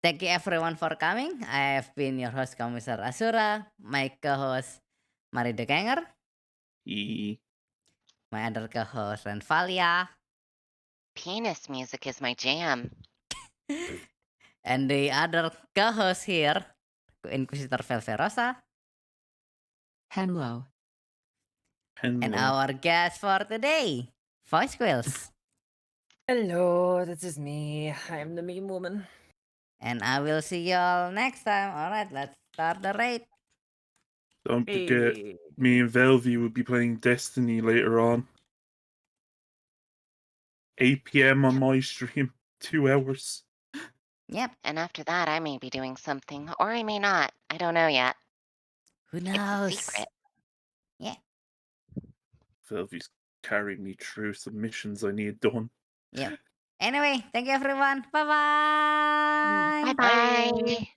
thank you everyone for coming. I have been your host Kommissar Azura, my co-host Mari the Ganger, E. my other co-host Renvalia, Penis music is my jam. and the other co-host here, Inquisitor Velverosa, Hello. and Hello. our guest for today, Voice Quills. hello, this is me. I am the meme woman. And I will see y'all next time. Alright, let's start the raid. Don't forget, Hey. me and Velvy will be playing Destiny later on. 8 p.m. on my stream. 2 hours. Yep, And after that, I may be doing something, or I may not. I don't know yet. who It's a knows? secret. Velvy's carrying me through some missions I need done. Yep. Anyway, thank you everyone. Bye bye. Bye bye.